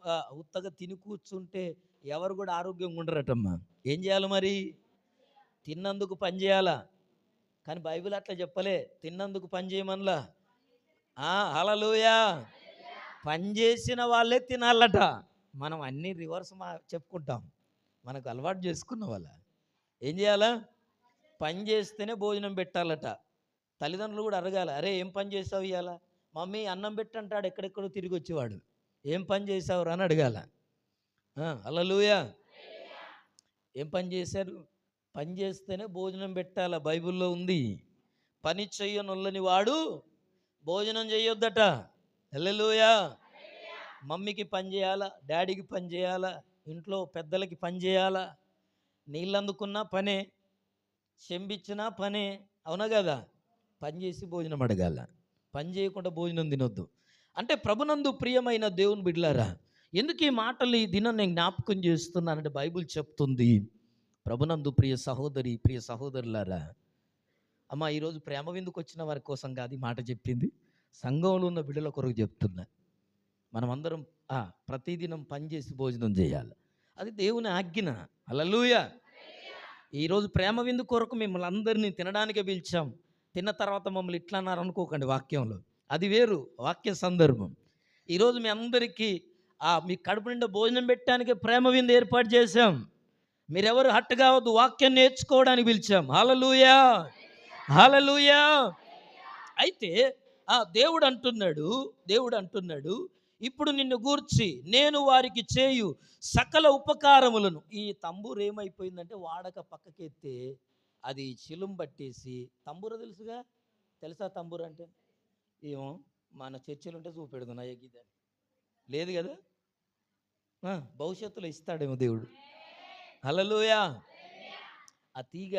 ఉత్తగా తిని కూర్చుంటే ఎవరు కూడా ఆరోగ్యంగా ఉండరటమ్మా. ఏం చేయాలి మరి? తిన్నందుకు పని చేయాలా? కానీ బైబిల్ అట్లా చెప్పలే, తిన్నందుకు పని చేయమనలా. హల్లెలూయా. పని చేసిన వాళ్ళే తినాలట. మనం అన్నీ రివర్స్ చెప్పుకుంటాం. మనకు అలవాటు చేసుకున్న వాళ్ళ ఏం చేయాలా? పని చేస్తేనే భోజనం పెట్టాలట. తల్లిదండ్రులు కూడా అడగాల, అరే ఏం పని చేసావు ఇవాళ? మమ్మీ అన్నం పెట్టంటాడు, ఎక్కడెక్కడో తిరిగి వచ్చేవాడు. ఏం పని చేసావు అని అడగాల. హల్లెలూయా. ఏం పని చేశారు? పని చేస్తేనే భోజనం పెట్టాల. బైబిల్లో ఉంది. పని చెయ్యనొల్లని వాడు భోజనం చేయొద్దట. హల్లెలూయా. మమ్మీకి పని చేయాలా, డాడీకి పని చేయాలా, ఇంట్లో పెద్దలకి పని చేయాలా, నీళ్ళు అందుకున్నా పనే, చెంబిచ్చినా పనే, అవునా కదా? పని చేసి భోజనం అడగాల. పని చేయకుండా భోజనం తినొద్దు. అంటే ప్రభునందు ప్రియమైన దేవుని బిడ్డలారా, ఎందుకు ఈ మాటలు ఈ దినం నేను జ్ఞాపకం చేస్తున్నానంటే బైబిల్ చెప్తుంది, ప్రభునందు ప్రియ సహోదరి ప్రియ సహోదరులారా, అమ్మ ఈరోజు ప్రేమ విందుకు వచ్చిన వారి కోసం కాదు ఈ మాట చెప్పింది, సంఘంలో ఉన్న బిడ్డల కొరకు చెప్తున్నా. మనమందరం ప్రతిదినం పని చేసి భోజనం చేయాలి. అది దేవుని ఆజ్ఞ. హల్లెలూయా. ఈరోజు ప్రేమ విందు కొరకు మిమ్మల్ని అందరినీ తినడానికే పిలిచాం. తిన్న తర్వాత మమ్మల్ని ఇట్లా అన్నారు అనుకోకండి, వాక్యంలో అది వేరు వాక్య సందర్భం. ఈరోజు మీ అందరికీ మీ కడుపు నిండా భోజనం పెట్టడానికి ప్రేమ విందు ఏర్పాటు చేశాం. మీరెవరు హట్టు కావద్దు, వాక్యం నేర్చుకోవడానికి పిలిచాం. హల్లెలూయా. హల్లెలూయా. అయితే దేవుడు అంటున్నాడు ఇప్పుడు నిన్ను గూర్చి నేను వారికి చేయు సకల ఉపకారములను. ఈ తంబూరు ఏమైపోయిందంటే వాడక పక్కకెత్తే అది చిలుం పట్టేసి, తంబూర తెలుసా తంబూర అంటే? ఏమో మన చర్చలు ఉంటే చూపెడదు నా ఎగిదని లేదు కదా. భవిష్యత్తులో ఇస్తాడేమో దేవుడు. హల్లెలూయా. ఆ తీగ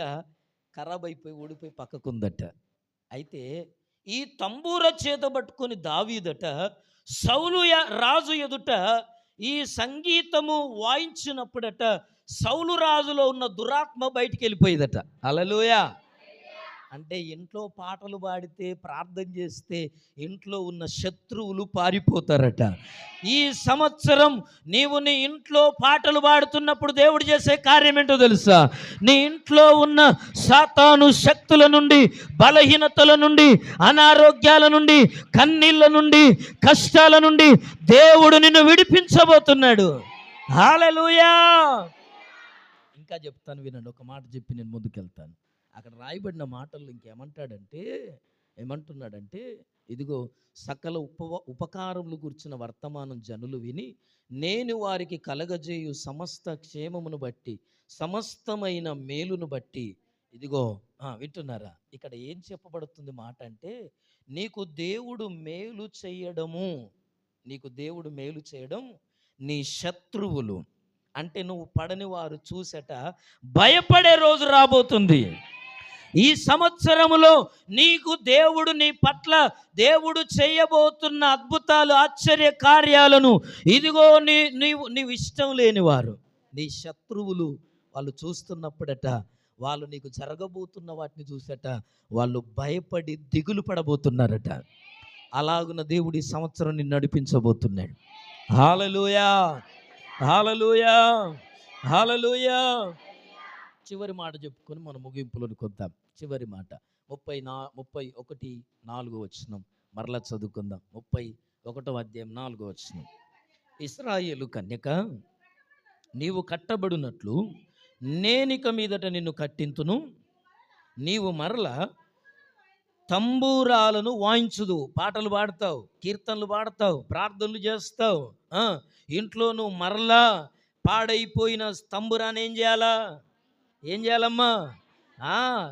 ఖరాబ్ అయిపోయి ఊడిపోయి పక్కకుందట. అయితే ఈ తంబూర చేత పట్టుకొని దావీదట సౌలు రాజు ఎదుట ఈ సంగీతము వాయించినప్పుడట సౌలు రాజులో ఉన్న దురాత్మ బయటికి వెళ్ళిపోయేదట. హల్లెలూయా. అంటే ఇంట్లో పాటలు పాడితే, ప్రార్థన చేస్తే ఇంట్లో ఉన్న శత్రువులు పారిపోతారట. ఈ సంవత్సరం నీవు నీ ఇంట్లో పాటలు పాడుతున్నప్పుడు దేవుడు చేసే కార్యం ఏంటో తెలుసా? నీ ఇంట్లో ఉన్న సాతాను శక్తుల నుండి, బలహీనతల నుండి, అనారోగ్యాల నుండి, కన్నీళ్ళ నుండి, కష్టాల నుండి దేవుడు నిన్ను విడిపించబోతున్నాడు. హల్లెలూయా. ఇంకా చెప్తాను వినండి, ఒక మాట చెప్పి నేను ముందుకెళ్తాను. అక్కడ రాయబడిన మాటల్లో ఏమంటున్నాడంటే ఇదిగో సకల ఉపకారములు గుర్చిన వర్తమానం జనులు విని నేను వారికి కలగజేయు సమస్త క్షేమమును బట్టి, సమస్తమైన మేలును బట్టి, ఇదిగో వింటున్నారా? ఇక్కడ ఏం చెప్పబడుతుంది మాట అంటే, నీకు దేవుడు మేలు చేయడం నీ శత్రువులు అంటే నువ్వు పడని వారు చూసట భయపడే రోజు రాబోతుంది. ఈ సంవత్సరములో నీకు దేవుడు నీ పట్ల దేవుడు చేయబోతున్న అద్భుతాలు, ఆశ్చర్య కార్యాలను ఇదిగో నీవు ఇష్టం లేనివారు, నీ శత్రువులు వాళ్ళు చూస్తున్నప్పుడట, వాళ్ళు నీకు జరగబోతున్న వాటిని చూసట వాళ్ళు భయపడి దిగులు పడబోతున్నారట. అలాగున దేవుడు ఈ సంవత్సరం నిన్ను నడిపించబోతున్నాడు. హల్లెలూయా. హల్లెలూయా. హల్లెలూయా. చివరి మాట చెప్పుకొని మనం ముగింపులోకి వద్దాం. చివరి మాట 31:4 వచనం మరలా చదువుకుందాం. 31వ అధ్యాయం 4వ వచనం. ఇశ్రాయేలు కన్యక, నీవు కట్టబడినట్లు నేనిక మీదట నిన్ను కట్టింతును, నీవు మరలా తంబూరాలను వాయించుదు. పాటలు పాడతావు, కీర్తనలు పాడతావు, ప్రార్థనలు చేస్తావు. ఇంట్లో నువ్వు మరలా పాడైపోయిన తంబురాన్ని ఏం చేయాలమ్మా?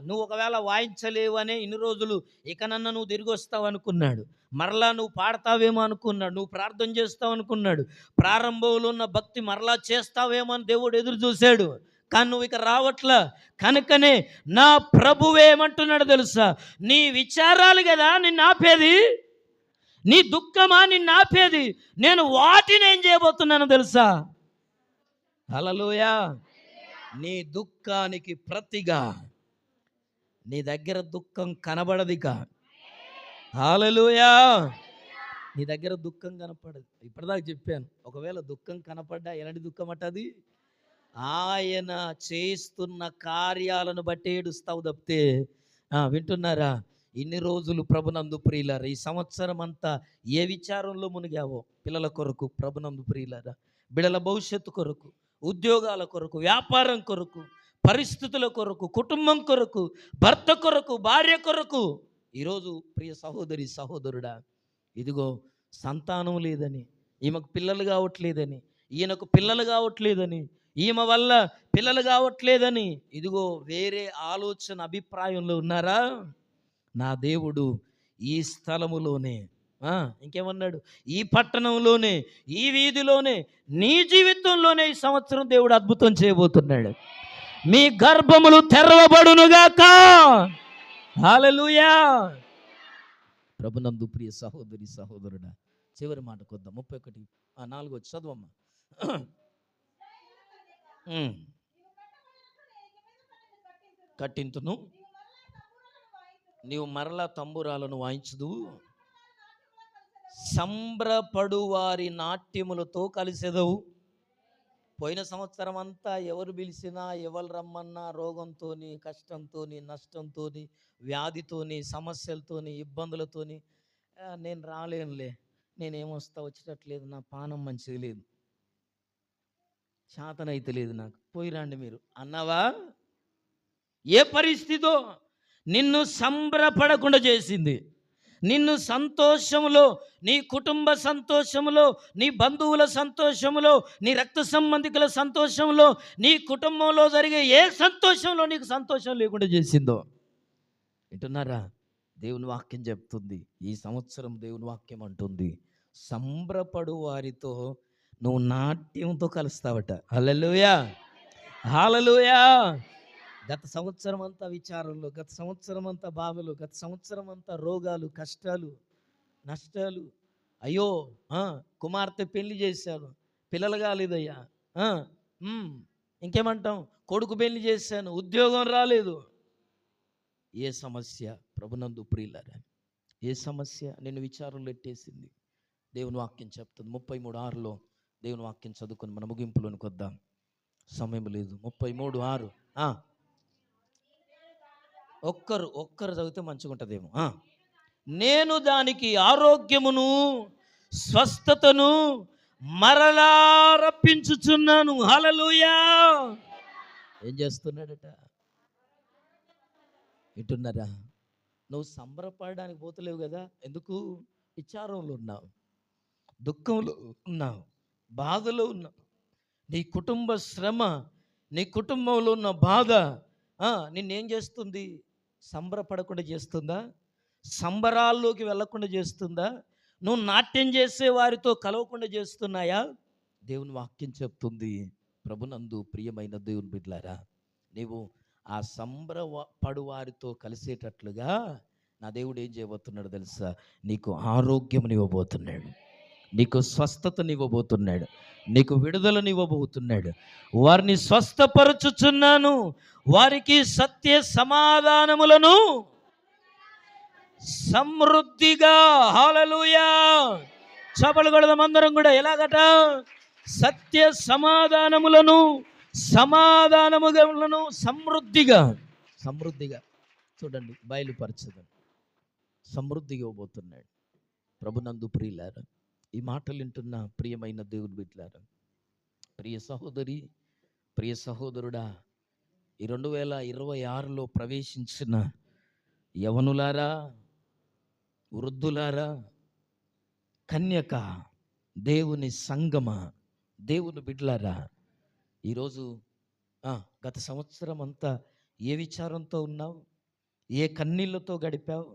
నువ్వు ఒకవేళ వాయించలేవు అనే ఇన్ని రోజులు ఇకనన్నా నువ్వు తిరిగి వస్తావు అనుకున్నాడు. మరలా నువ్వు పాడతావేమో అనుకున్నాడు. నువ్వు ప్రార్థన చేస్తావు అనుకున్నాడు. ప్రారంభంలో ఉన్న భక్తి మరలా చేస్తావేమో అని దేవుడు ఎదురు చూశాడు. కానీ నువ్వు ఇక రావట్లా. కనుకనే నా ప్రభువు ఏమంటున్నాడు తెలుసా? నీ విచారాలు కదా నిన్ను ఆపేది, నీ దుఃఖమా నిన్ను ఆపేది, నేను వాటిని ఏం చేయబోతున్నాను తెలుసా? హల్లెలూయా. నీ దుఃఖానికి ప్రతిగా నీ దగ్గర దుఃఖం కనబడదిక. హల్లెలూయా. నీ దగ్గర దుఃఖం కనపడదు. ఇప్పటిదాకా చెప్పాను, ఒకవేళ దుఃఖం కనపడ్డా ఎలాంటి దుఃఖం అట్టది? ఆయన చేస్తున్న కార్యాలను బట్టి ఏడుస్తావు తప్పితే. వింటున్నారా? ఇన్ని రోజులు ప్రభునందు ప్రియులారా, ఈ సంవత్సరం అంతా ఏ విచారంలో మునిగావో, పిల్లల కొరకు ప్రభునందు ప్రియులారా, బిడ్డల భవిష్యత్తు కొరకు, ఉద్యోగాల కొరకు, వ్యాపారం కొరకు, పరిస్థితుల కొరకు, కుటుంబం కొరకు, భర్త కొరకు, భార్య కొరకు, ఈరోజు ప్రియ సహోదరి సహోదరుడా, ఇదిగో సంతానం లేదని, ఈమెకు పిల్లలు కావట్లేదని, ఈయనకు పిల్లలు కావట్లేదని, ఈమె వల్ల పిల్లలు కావట్లేదని, ఇదిగో వేరే ఆలోచన అభిప్రాయంలో ఉన్నారా? నా దేవుడు ఈ స్థలములోనే, ఇంకేమన్నాడు? ఈ పట్టణంలోనే, ఈ వీధిలోనే, నీ జీవితంలోనే ఈ సంవత్సరం దేవుడు అద్భుతం చేయబోతున్నాడు. మీ గర్భములు తెరవబడునుగాక. హల్లెలూయా. ప్రభునందు ప్రియ సహోదరి సహోదరుడా, చివరి మాట కొద్దాం. 31:4 చదువమ్మా. కట్టింతును, నీవు మరలా తంబురాలను వాయించుదు, సంబరపడు వారి నాట్యములతో కలిసెదవు. పోయిన సంవత్సరం అంతా ఎవరు పిలిచినా, ఎవరు రమ్మన్నా, రోగంతోని, కష్టంతోని, నష్టంతోని, వ్యాధితోని, సమస్యలతోని, ఇబ్బందులతోని, నేను రాలేనులే, నేనేమొస్తా, వచ్చేటట్లేదు, నా పానం మంచిది లేదు, శాతనైతే లేదు నాకు, పోయి రండి మీరు అన్నావా? ఏ పరిస్థితో నిన్ను సంబరపడకుండా చేసింది? నిన్ను సంతోషములో, నీ కుటుంబ సంతోషములో, నీ బంధువుల సంతోషములో, నీ రక్త సంబంధికుల సంతోషంలో, నీ కుటుంబంలో జరిగే ఏ సంతోషంలో నీకు సంతోషం లేకుండా చేసిందో. వింటున్నారా? దేవుని వాక్యం చెప్తుంది, ఈ సంవత్సరం దేవుని వాక్యం అంటుంది, సంబరపడు వారితో నువ్వు నాట్యంతో కలుస్తావట. హల్లెలూయా. హల్లెలూయా. గత సంవత్సరం అంతా విచారంలో, గత సంవత్సరం అంతా బాధలు, గత సంవత్సరం అంతా రోగాలు, కష్టాలు, నష్టాలు. అయ్యో, కుమార్తె పెళ్లి చేశాను, పిల్లలు కాలేదయ్యా, ఇంకేమంటాం, కొడుకు పెళ్లి చేశాను, ఉద్యోగం రాలేదు. ఏ సమస్య ప్రభునందు ప్రియులారా, ఏ సమస్య నిన్ను విచారంలో ఎట్టేసింది? దేవుని వాక్యం చెప్తుంది. 33:6 దేవుని వాక్యం చదువుకొని మన ముగింపులోనికి వద్దాం, సమయం లేదు. 33:6 ఒక్కరు చదివితే మంచిగా ఉంటుందేమో. నేను దానికి ఆరోగ్యమును, స్వస్థతను మరలా రప్పించుచున్నాను. హల్లెలూయా. ఏం చేస్తున్నాడట? వింటున్నారా? నువ్వు సంబరపడడానికి పోతలేవు కదా. ఎందుకు? విచారంలో ఉన్నావు, దుఃఖంలో ఉన్నావు, బాధలో ఉన్నావు. నీ కుటుంబ శ్రమ, నీ కుటుంబంలో ఉన్న బాధ నిన్నేం చేస్తుంది? సంబరపడకుండా చేస్తుందా? సంబరాల్లోకి వెళ్ళకుండా చేస్తుందా? నువ్వు నాట్యం చేసే వారితో కలవకుండా చేస్తున్నాయా? దేవుని వాక్యం చెప్తుంది, ప్రభునందు ప్రియమైన దేవుని బిడ్డలారా, నీవు ఆ సంబరపడు వారితో కలిసేటట్లుగా నా దేవుడు ఏం చేయబోతున్నాడు తెలుసా? నీకు ఆరోగ్యమునివ్వబోతున్నాడు, నీకు స్వస్థతనివ్వబోతున్నాడు, నీకు విడుదలనివ్వబోతున్నాడు. వారిని స్వస్థపరచుచున్నాను, వారికి సత్య సమాధానములను సమృద్ధిగా. హల్లెలూయా. చపలు కొడదాం అందరం కూడా. ఎలాగట? సత్య సమాధానములను సమృద్ధిగా. చూడండి, బయలుపరచదు, సమృద్ధిగా ఇవ్వబోతున్నాడు. ప్రభునందు ప్రియులారా, ఈ మాటలు వింటున్న ప్రియమైన దేవుని బిడ్డలారా, ప్రియ సహోదరి, ప్రియ సహోదరుడా, ఈ 2026లో ప్రవేశించిన యవనులారా, వృద్ధులారా, కన్యక, దేవుని సంగమ, దేవుని బిడ్డలారా, ఈరోజు గత సంవత్సరం అంతా ఏ విచారంతో ఉన్నావు? ఏ కన్నీళ్లతో గడిపావు?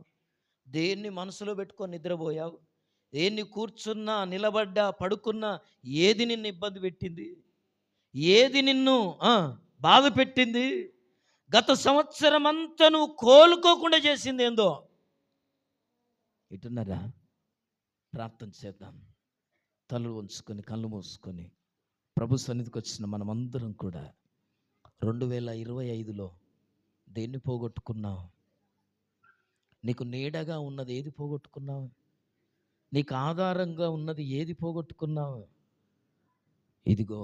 దేన్ని మనసులో పెట్టుకొని నిద్రపోయావు? దేన్ని కూర్చున్నా, నిలబడ్డా, పడుకున్నా ఏది నిన్ను ఇబ్బంది పెట్టింది? ఏది నిన్ను బాధ పెట్టింది? గత సంవత్సరం అంతా నువ్వు కోలుకోకుండా చేసింది ఏందో? ఇటున్నారా? ప్రార్థన చేద్దాం. తలలు ఉంచుకొని కళ్ళు మూసుకొని ప్రభు సన్నిధికి వచ్చిన మనమందరం కూడా 2025లో దేన్ని పోగొట్టుకున్నావు? నీకు నీడగా ఉన్నది ఏది పోగొట్టుకున్నావు? నీకు ఆధారంగా ఉన్నది ఏది పోగొట్టుకున్నావు? ఇదిగో